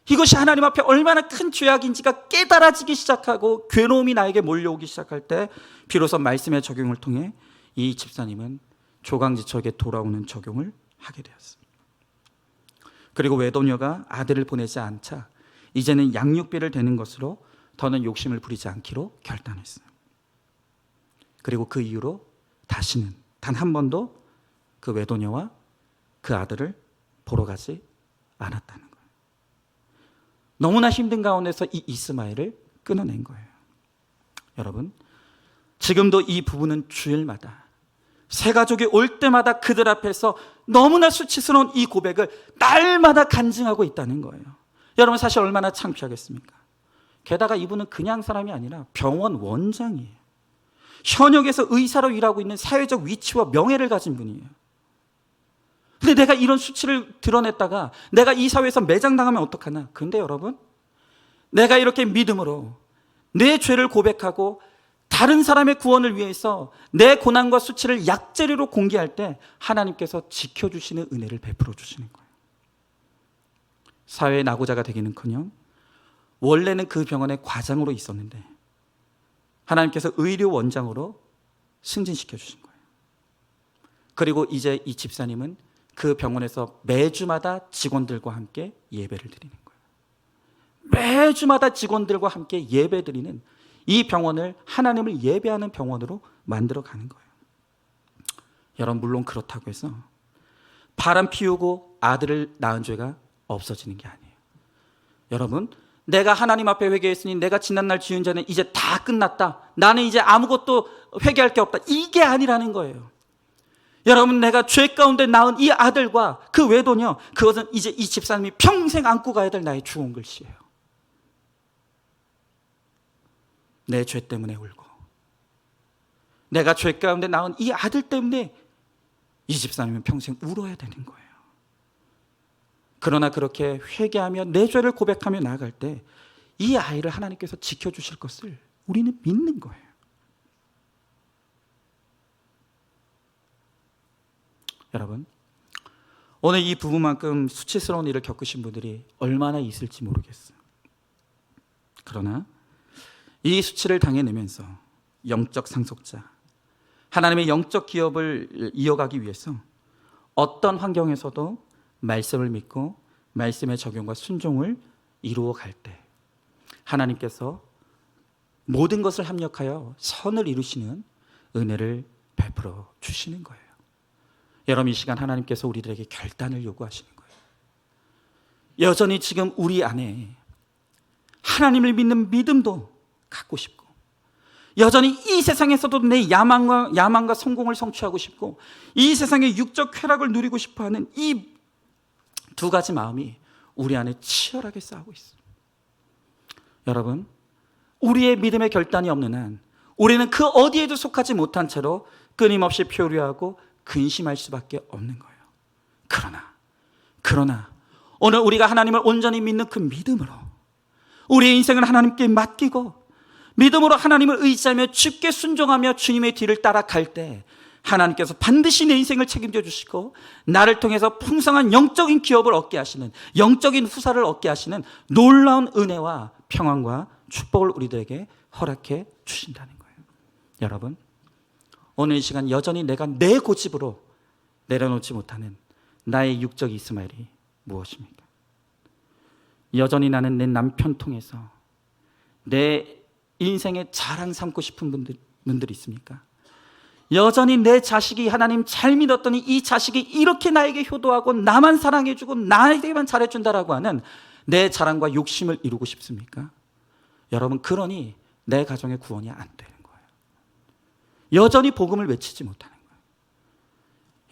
이것이 하나님 앞에 얼마나 큰 죄악인지가 깨달아지기 시작하고 괴로움이 나에게 몰려오기 시작할 때 비로소 말씀의 적용을 통해 이 집사님은 조강지처에게 돌아오는 적용을 하게 되었습니다. 그리고 외도녀가 아들을 보내지 않자 이제는 양육비를 대는 것으로 더는 욕심을 부리지 않기로 결단했어요. 그리고 그 이후로 다시는 단 한 번도 그 외도녀와 그 아들을 보러 가지 않았다는 거예요. 너무나 힘든 가운데서 이 이스마엘을 끊어낸 거예요. 여러분, 지금도 이 부부는 주일마다 새 가족이 올 때마다 그들 앞에서 너무나 수치스러운 이 고백을 날마다 간증하고 있다는 거예요. 여러분, 사실 얼마나 창피하겠습니까? 게다가 이분은 그냥 사람이 아니라 병원 원장이에요. 현역에서 의사로 일하고 있는 사회적 위치와 명예를 가진 분이에요. 근데 내가 이런 수치를 드러냈다가 내가 이 사회에서 매장당하면 어떡하나? 근데 여러분, 내가 이렇게 믿음으로 내 죄를 고백하고 다른 사람의 구원을 위해서 내 고난과 수치를 약재료로 공개할 때 하나님께서 지켜주시는 은혜를 베풀어 주시는 거예요. 사회의 낙오자가 되기는커녕 원래는 그 병원의 과장으로 있었는데 하나님께서 의료 원장으로 승진시켜 주신 거예요. 그리고 이제 이 집사님은 그 병원에서 매주마다 직원들과 함께 예배를 드리는 거예요. 매주마다 직원들과 함께 예배 드리는 이 병원을 하나님을 예배하는 병원으로 만들어 가는 거예요. 여러분, 물론 그렇다고 해서 바람 피우고 아들을 낳은 죄가 없어지는 게 아니에요. 여러분, 내가 하나님 앞에 회개했으니 내가 지난날 지은 죄는 이제 다 끝났다, 나는 이제 아무것도 회개할 게 없다, 이게 아니라는 거예요. 여러분, 내가 죄 가운데 낳은 이 아들과 그 외도녀, 그것은 이제 이 집사님이 평생 안고 가야 될 나의 주온 글씨예요. 내 죄 때문에 울고 내가 죄 가운데 낳은 이 아들 때문에 이 집사님은 평생 울어야 되는 거예요. 그러나 그렇게 회개하며 내 죄를 고백하며 나아갈 때 이 아이를 하나님께서 지켜주실 것을 우리는 믿는 거예요. 여러분, 오늘 이 부부만큼 수치스러운 일을 겪으신 분들이 얼마나 있을지 모르겠어요. 그러나 이 수치를 당해내면서 영적 상속자, 하나님의 영적 기업을 이어가기 위해서 어떤 환경에서도 말씀을 믿고 말씀의 적용과 순종을 이루어갈 때 하나님께서 모든 것을 합력하여 선을 이루시는 은혜를 베풀어 주시는 거예요. 여러분, 이 시간 하나님께서 우리들에게 결단을 요구하시는 거예요. 여전히 지금 우리 안에 하나님을 믿는 믿음도 갖고 싶고, 여전히 이 세상에서도 내 야망과 성공을 성취하고 싶고, 이 세상의 육적 쾌락을 누리고 싶어하는 이 두 가지 마음이 우리 안에 치열하게 싸우고 있어요. 여러분, 우리의 믿음의 결단이 없는 한 우리는 그 어디에도 속하지 못한 채로 끊임없이 표류하고 근심할 수밖에 없는 거예요. 그러나 오늘 우리가 하나님을 온전히 믿는 그 믿음으로 우리의 인생을 하나님께 맡기고 믿음으로 하나님을 의지하며 주께 순종하며 주님의 뒤를 따라갈 때 하나님께서 반드시 내 인생을 책임져 주시고 나를 통해서 풍성한 영적인 기업을 얻게 하시는, 영적인 후사를 얻게 하시는 놀라운 은혜와 평안과 축복을 우리들에게 허락해 주신다는 거예요. 여러분, 오늘 이 시간 여전히 내가 내 고집으로 내려놓지 못하는 나의 육적 이스마엘이 무엇입니까? 여전히 나는 내 남편 통해서 내 인생의 자랑 삼고 싶은 분들이 있습니까? 여전히 내 자식이 하나님 잘 믿었더니 이 자식이 이렇게 나에게 효도하고 나만 사랑해주고 나에게만 잘해준다라고 하는 내 자랑과 욕심을 이루고 싶습니까? 여러분, 그러니 내 가정의 구원이 안 되는 거예요. 여전히 복음을 외치지 못하는 거예요.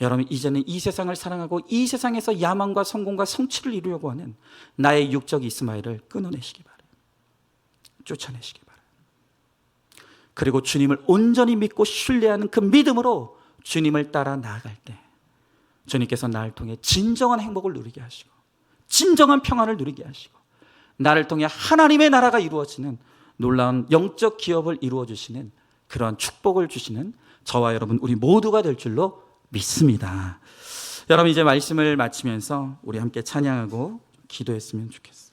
여러분, 이제는 이 세상을 사랑하고 이 세상에서 야망과 성공과 성취를 이루려고 하는 나의 육적 이스마엘을 끊어내시기 바라요. 쫓아내시기 바라요. 그리고 주님을 온전히 믿고 신뢰하는 그 믿음으로 주님을 따라 나아갈 때 주님께서 나를 통해 진정한 행복을 누리게 하시고 진정한 평안을 누리게 하시고 나를 통해 하나님의 나라가 이루어지는 놀라운 영적 기업을 이루어 주시는 그러한 축복을 주시는 저와 여러분 우리 모두가 될 줄로 믿습니다. 여러분, 이제 말씀을 마치면서 우리 함께 찬양하고 기도했으면 좋겠습니다.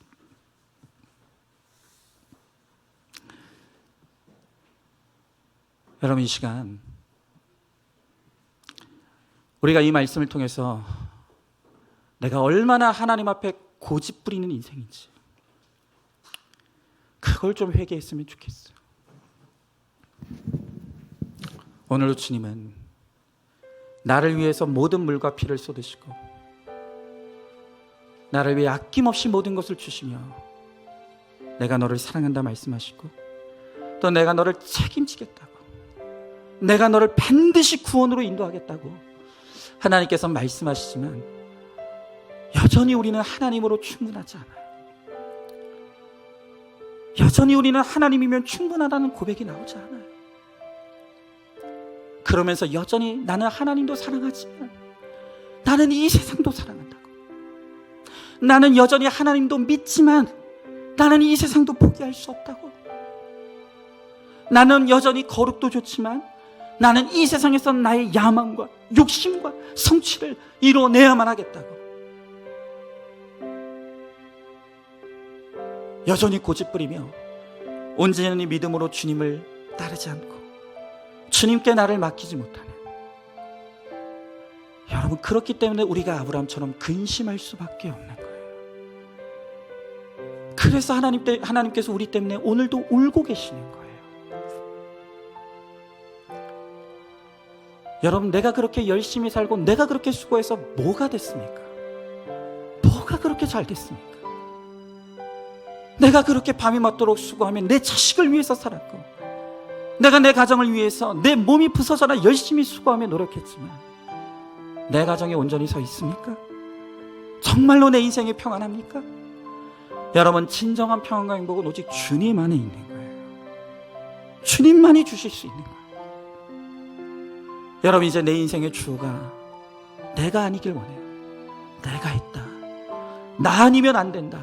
여러분, 이 시간 우리가 이 말씀을 통해서 내가 얼마나 하나님 앞에 고집 부리는 인생인지 그걸 좀 회개했으면 좋겠어요. 오늘도 주님은 나를 위해서 모든 물과 피를 쏟으시고 나를 위해 아낌없이 모든 것을 주시며 내가 너를 사랑한다 말씀하시고 또 내가 너를 책임지겠다고, 내가 너를 반드시 구원으로 인도하겠다고 하나님께서 말씀하시지만 여전히 우리는 하나님으로 충분하지 않아요. 여전히 우리는 하나님이면 충분하다는 고백이 나오지 않아요. 그러면서 여전히 나는 하나님도 사랑하지만 나는 이 세상도 사랑한다고, 나는 여전히 하나님도 믿지만 나는 이 세상도 포기할 수 없다고, 나는 여전히 거룩도 좋지만 나는 이 세상에서 나의 야망과 욕심과 성취를 이뤄내야만 하겠다고, 여전히 고집부리며 온전히 믿음으로 주님을 따르지 않고 주님께 나를 맡기지 못하는, 여러분, 그렇기 때문에 우리가 아브라함처럼 근심할 수밖에 없는 거예요. 그래서 하나님께서 우리 때문에 오늘도 울고 계시는 거예요. 여러분, 내가 그렇게 열심히 살고 내가 그렇게 수고해서 뭐가 됐습니까? 뭐가 그렇게 잘 됐습니까? 내가 그렇게 밤이 맞도록 수고하며 내 자식을 위해서 살았고, 내가 내 가정을 위해서 내 몸이 부서져라 열심히 수고하며 노력했지만 내 가정에 온전히 서 있습니까? 정말로 내 인생이 평안합니까? 여러분, 진정한 평안과 행복은 오직 주님 안에 있는 거예요. 주님만이 주실 수 있는 거예요. 여러분, 이제 내 인생의 주가 내가 아니길 원해요. 내가 했다, 나 아니면 안 된다,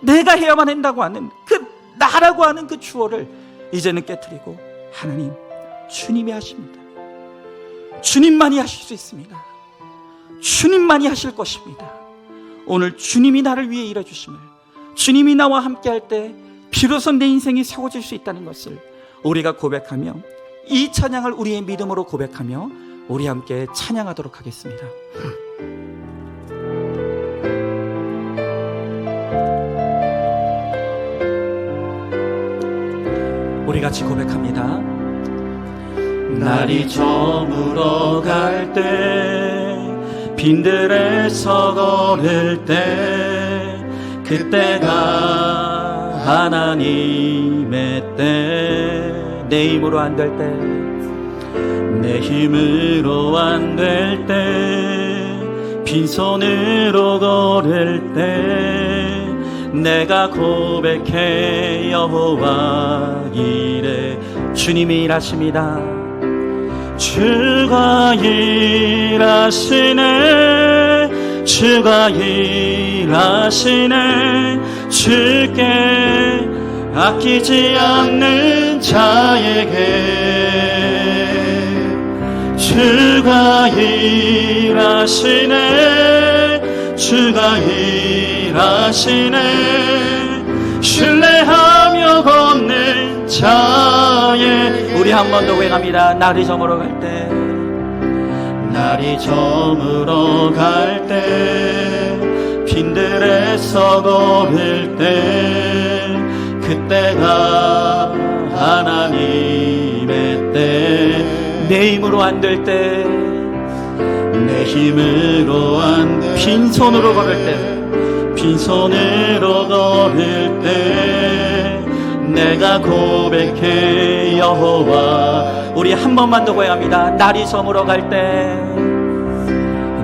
내가 해야만 한다고 하는 그 나라고 하는 그 주어를 이제는 깨트리고, 하나님, 주님이 하십니다. 주님만이 하실 수 있습니다. 주님만이 하실 것입니다. 오늘 주님이 나를 위해 일해주심을, 주님이 나와 함께 할 때 비로소 내 인생이 세워질 수 있다는 것을 우리가 고백하며, 이 찬양을 우리의 믿음으로 고백하며 우리 함께 찬양하도록 하겠습니다. 우리 같이 고백합니다. 날이 저물어 갈 때, 빈들에서 걸을 때, 그때가 하나님의 때. 내 힘으로 안 될 때, 내 힘으로 안 될 때, 빈손으로 걸을 때, 내가 고백해 여호와 이래. 주님이 일하십니다. 주가 일하시네, 주가 일하시네. 주께 아끼지 않는 자에게 주가 일하시네, 주가 일하시네. 신뢰하며 걷는 자에게. 우리 한 번 더 고백합니다. 날이 저물어 갈 때, 날이 저물어 갈 때, 빈들에서 걸을 때, 그때가 하나님의 때. 내 힘으로 안 될 때, 내 힘으로 안 될 때, 빈손으로 걸을 때, 빈손으로 걸을 때, 내가 고백해 여호와. 우리 한 번만 더 고백합니다. 날이 저물어 갈 때,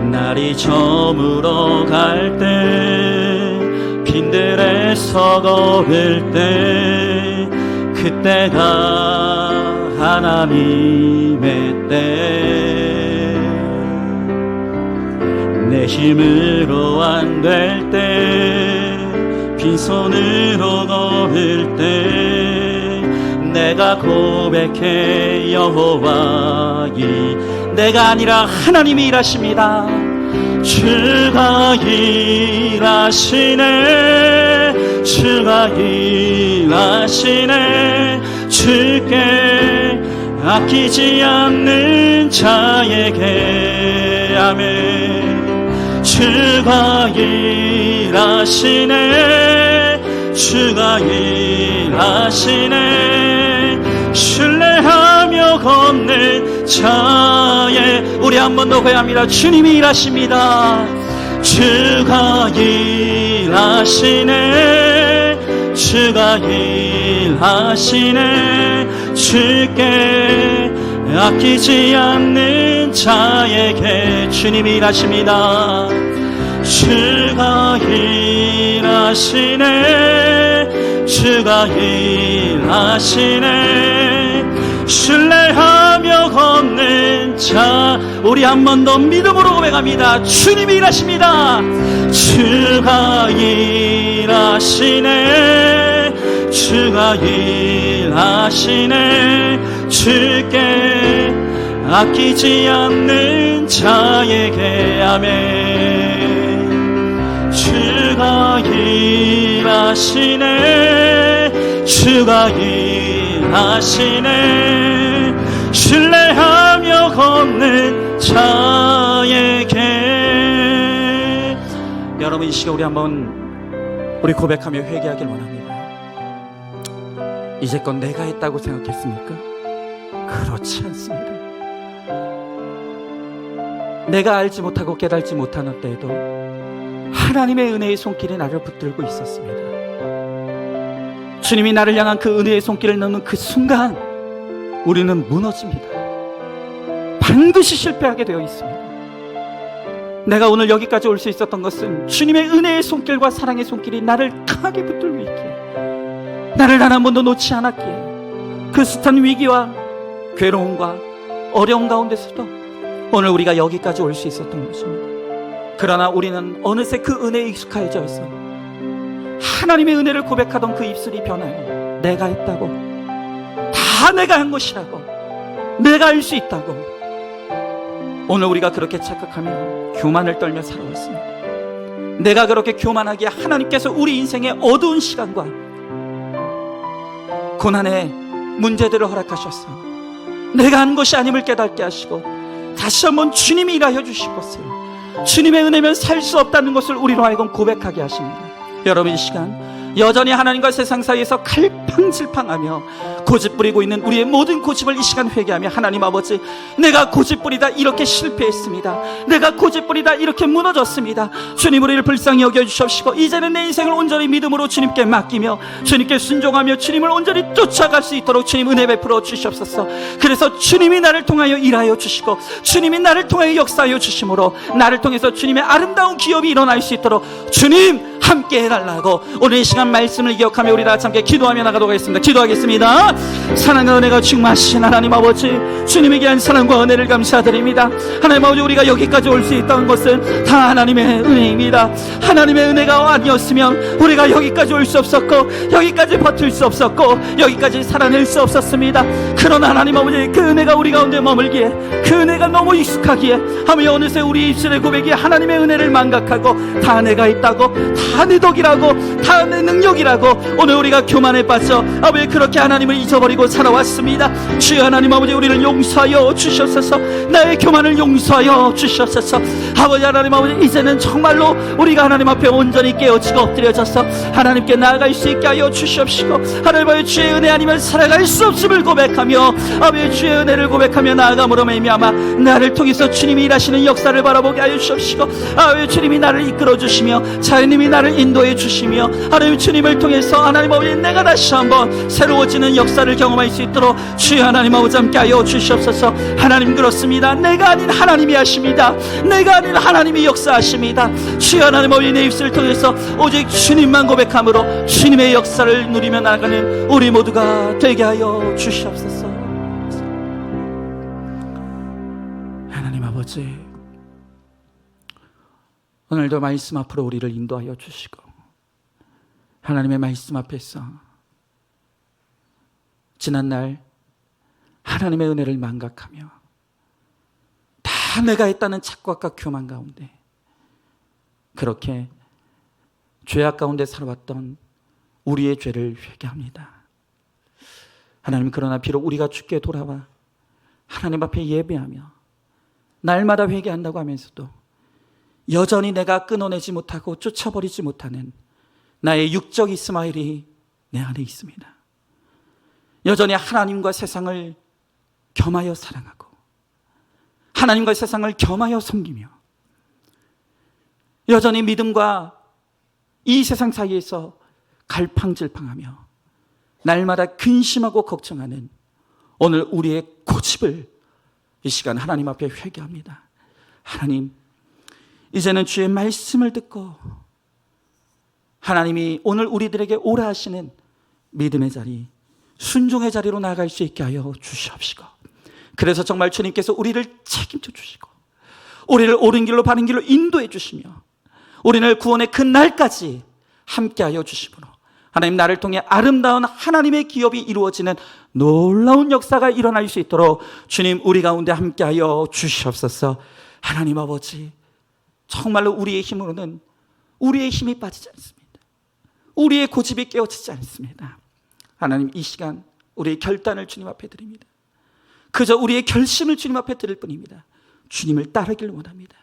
날이 저물어 갈 때, 빈들에서 걸을 때, 그때가 하나님의 때. 내 힘으로 안 될 때, 빈손으로 걸을 때, 내가 고백해 여호와 이. 내가 아니라 하나님이 일하십니다. 주가 일하시네, 주가 일하시네. 주께 아끼지 않는 자에게. 아멘. 주가 일하시네, 주가 일하시네. 신뢰하며 걷는 자에. 우리 한 번 더 고백합니다. 주님이 일하십니다. 주가 일하시네, 주가 일하시네. 주께 아끼지 않는 자에게 주님이 일하십니다. 주가 일하시네, 주가 일하시네. 신뢰하며 걷는 자. 우리 한 번 더 믿음으로 고백합니다. 주님이 일하십니다. 주가 일하시네, 주가 일하시네. 주께 아끼지 않는 자에게. 아멘. 주가 일하시네, 주가 일하시네. 신뢰하며 걷는 자에게. 여러분, 이 시간 우리 한번 우리 고백하며 회개하길 원합니다. 이제껏 내가 했다고 생각했습니까? 그렇지 않습니다. 내가 알지 못하고 깨달지 못하는 때에도 하나님의 은혜의 손길이 나를 붙들고 있었습니다. 주님이 나를 향한 그 은혜의 손길을 넣는 그 순간 우리는 무너집니다. 반드시 실패하게 되어 있습니다. 내가 오늘 여기까지 올 수 있었던 것은 주님의 은혜의 손길과 사랑의 손길이 나를 강하게 붙들고 있기에, 나를 단 한 번도 놓지 않았기에, 그 숱한 위기와 괴로움과 어려움 가운데서도 오늘 우리가 여기까지 올 수 있었던 것입니다. 그러나 우리는 어느새 그 은혜에 익숙해져 있어 하나님의 은혜를 고백하던 그 입술이 변하여 내가 했다고, 다 내가 한 것이라고, 내가 할 수 있다고. 오늘 우리가 그렇게 착각하며 교만을 떨며 살아왔습니다. 내가 그렇게 교만하기에 하나님께서 우리 인생의 어두운 시간과 고난의 문제들을 허락하셔서 내가 한 것이 아님을 깨닫게 하시고 다시 한번 주님이 일하여 주실 것을, 주님의 은혜면 살 수 없다는 것을 우리로 하여금 고백하게 하십니다. 여러분, 이 시간 여전히 하나님과 세상 사이에서 갈팡질팡하며 고집부리고 있는 우리의 모든 고집을 이 시간 회개하며, 하나님 아버지, 내가 고집부리다 이렇게 실패했습니다. 내가 고집부리다 이렇게 무너졌습니다. 주님, 우리를 불쌍히 여겨주시옵시고 이제는 내 인생을 온전히 믿음으로 주님께 맡기며 주님께 순종하며 주님을 온전히 쫓아갈 수 있도록 주님 은혜 베풀어 주시옵소서. 그래서 주님이 나를 통하여 일하여 주시고 주님이 나를 통하여 역사하여 주심으로 나를 통해서 주님의 아름다운 기업이 일어날 수 있도록 주님 함께 해달라고 오늘 이 시간 말씀을 기억하며 우리 다 함께 기도하며 나가도록 하겠습니다. 기도하겠습니다. 사랑과 은혜가 충만하신 하나님 아버지, 주님에게 한 사랑과 은혜를 감사드립니다. 하나님 아버지, 우리가 여기까지 올 수 있다는 것은 다 하나님의 은혜입니다. 하나님의 은혜가 아니었으면 우리가 여기까지 올 수 없었고 여기까지 버틸 수 없었고 여기까지 살아낼 수 없었습니다. 그러나 하나님 아버지, 그 은혜가 우리 가운데 머물기에, 그 은혜가 너무 익숙하기에 하며 어느새 우리 입술의 고백이 하나님의 은혜를 망각하고 다 내가 있다고, 다 내 덕이라고, 다 내 능력이라고 오늘 우리가 교만에 빠져 아버지 그렇게 하나님을 잊어버리고 살아왔습니다. 주여 하나님 아버지, 우리를 용서하여 주셨소서. 나의 교만을 용서하여 주셨소서. 아버지 하나님 아버지, 이제는 정말로 우리가 하나님 앞에 온전히 깨어지고 엎드려져서 하나님께 나아갈 수 있게 하여 주시옵시고, 하나님 아버지 주의 은혜 아니면 살아갈 수 없음을 고백하며 아버지 주의 은혜를 고백하며 나아감으로 말미암아 나를 통해서 주님이 일하시는 역사를 바라보게 하여 주시옵시고, 아버지 주님이 나를 이끌어 주시며 자연님이 나를 인도해 주시며 하나님 주님을 통해서 하나님 아버지 내가 다시 한번 새로워지는 역사를 경험할 수 있도록 주여 하나님 아버지 함께 하여 주시옵소서. 하나님, 그렇습니다. 내가 아닌 하나님이 하십니다. 내가 아닌 하나님이 역사하십니다. 주여 하나님 아버지, 내 입술을 통해서 오직 주님만 고백함으로 주님의 역사를 누리며 나가는 우리 모두가 되게 하여 주시옵소서. 하나님 아버지, 오늘도 말씀 앞으로 우리를 인도하여 주시고 하나님의 말씀 앞에서 지난날 하나님의 은혜를 망각하며 다 내가 했다는 착각과 교만 가운데 그렇게 죄악 가운데 살아왔던 우리의 죄를 회개합니다. 하나님, 그러나 비록 우리가 주께 돌아와 하나님 앞에 예배하며 날마다 회개한다고 하면서도 여전히 내가 끊어내지 못하고 쫓아버리지 못하는 나의 육적 이스마엘이 내 안에 있습니다. 여전히 하나님과 세상을 겸하여 사랑하고 하나님과 세상을 겸하여 섬기며 여전히 믿음과 이 세상 사이에서 갈팡질팡하며 날마다 근심하고 걱정하는 오늘 우리의 고집을 이 시간 하나님 앞에 회개합니다. 하나님, 이제는 주의 말씀을 듣고 하나님이 오늘 우리들에게 오라 하시는 믿음의 자리, 순종의 자리로 나아갈 수 있게 하여 주시옵시고, 그래서 정말 주님께서 우리를 책임져 주시고 우리를 옳은 길로 바른 길로 인도해 주시며 우리를 구원의 그 날까지 함께 하여 주심으로 하나님, 나를 통해 아름다운 하나님의 기업이 이루어지는 놀라운 역사가 일어날 수 있도록 주님 우리 가운데 함께 하여 주시옵소서. 하나님 아버지, 정말로 우리의 힘으로는 우리의 힘이 빠지지 않습니다. 우리의 고집이 깨어지지 않습니다. 하나님, 이 시간 우리의 결단을 주님 앞에 드립니다. 그저 우리의 결심을 주님 앞에 드릴 뿐입니다. 주님을 따르길 원합니다.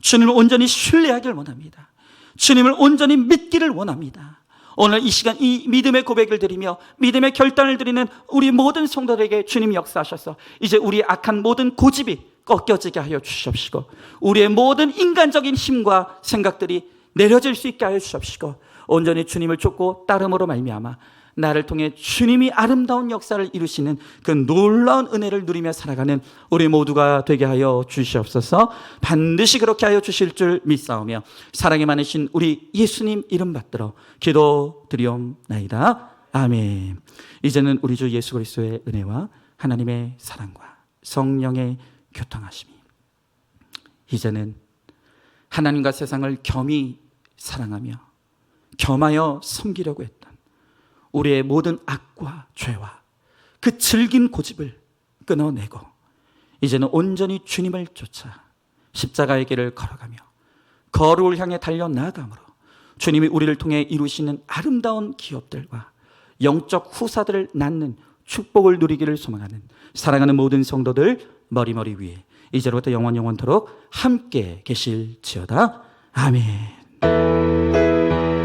주님을 온전히 신뢰하길 원합니다. 주님을 온전히 믿기를 원합니다. 오늘 이 시간 이 믿음의 고백을 드리며 믿음의 결단을 드리는 우리 모든 성도들에게 주님 역사하셔서 이제 우리의 악한 모든 고집이 꺾여지게 하여 주시옵시고 우리의 모든 인간적인 힘과 생각들이 내려질 수 있게 하여 주시옵시고 온전히 주님을 쫓고 따름으로 말미암아 나를 통해 주님이 아름다운 역사를 이루시는 그 놀라운 은혜를 누리며 살아가는 우리 모두가 되게 하여 주시옵소서. 반드시 그렇게 하여 주실 줄 믿사오며 사랑이 많으신 우리 예수님 이름 받들어 기도드리옵나이다. 아멘. 이제는 우리 주 예수 그리스도의 은혜와 하나님의 사랑과 성령의 교통하심이 이제는 하나님과 세상을 겸히 사랑하며 겸하여 섬기려고 했던 우리의 모든 악과 죄와 그 질긴 고집을 끊어내고 이제는 온전히 주님을 쫓아 십자가의 길을 걸어가며 거룩을 향해 달려나가므로 주님이 우리를 통해 이루시는 아름다운 기업들과 영적 후사들을 낳는 축복을 누리기를 소망하는 사랑하는 모든 성도들 머리 위에 이제로부터 영원토록 함께 계실지어다. 아멘.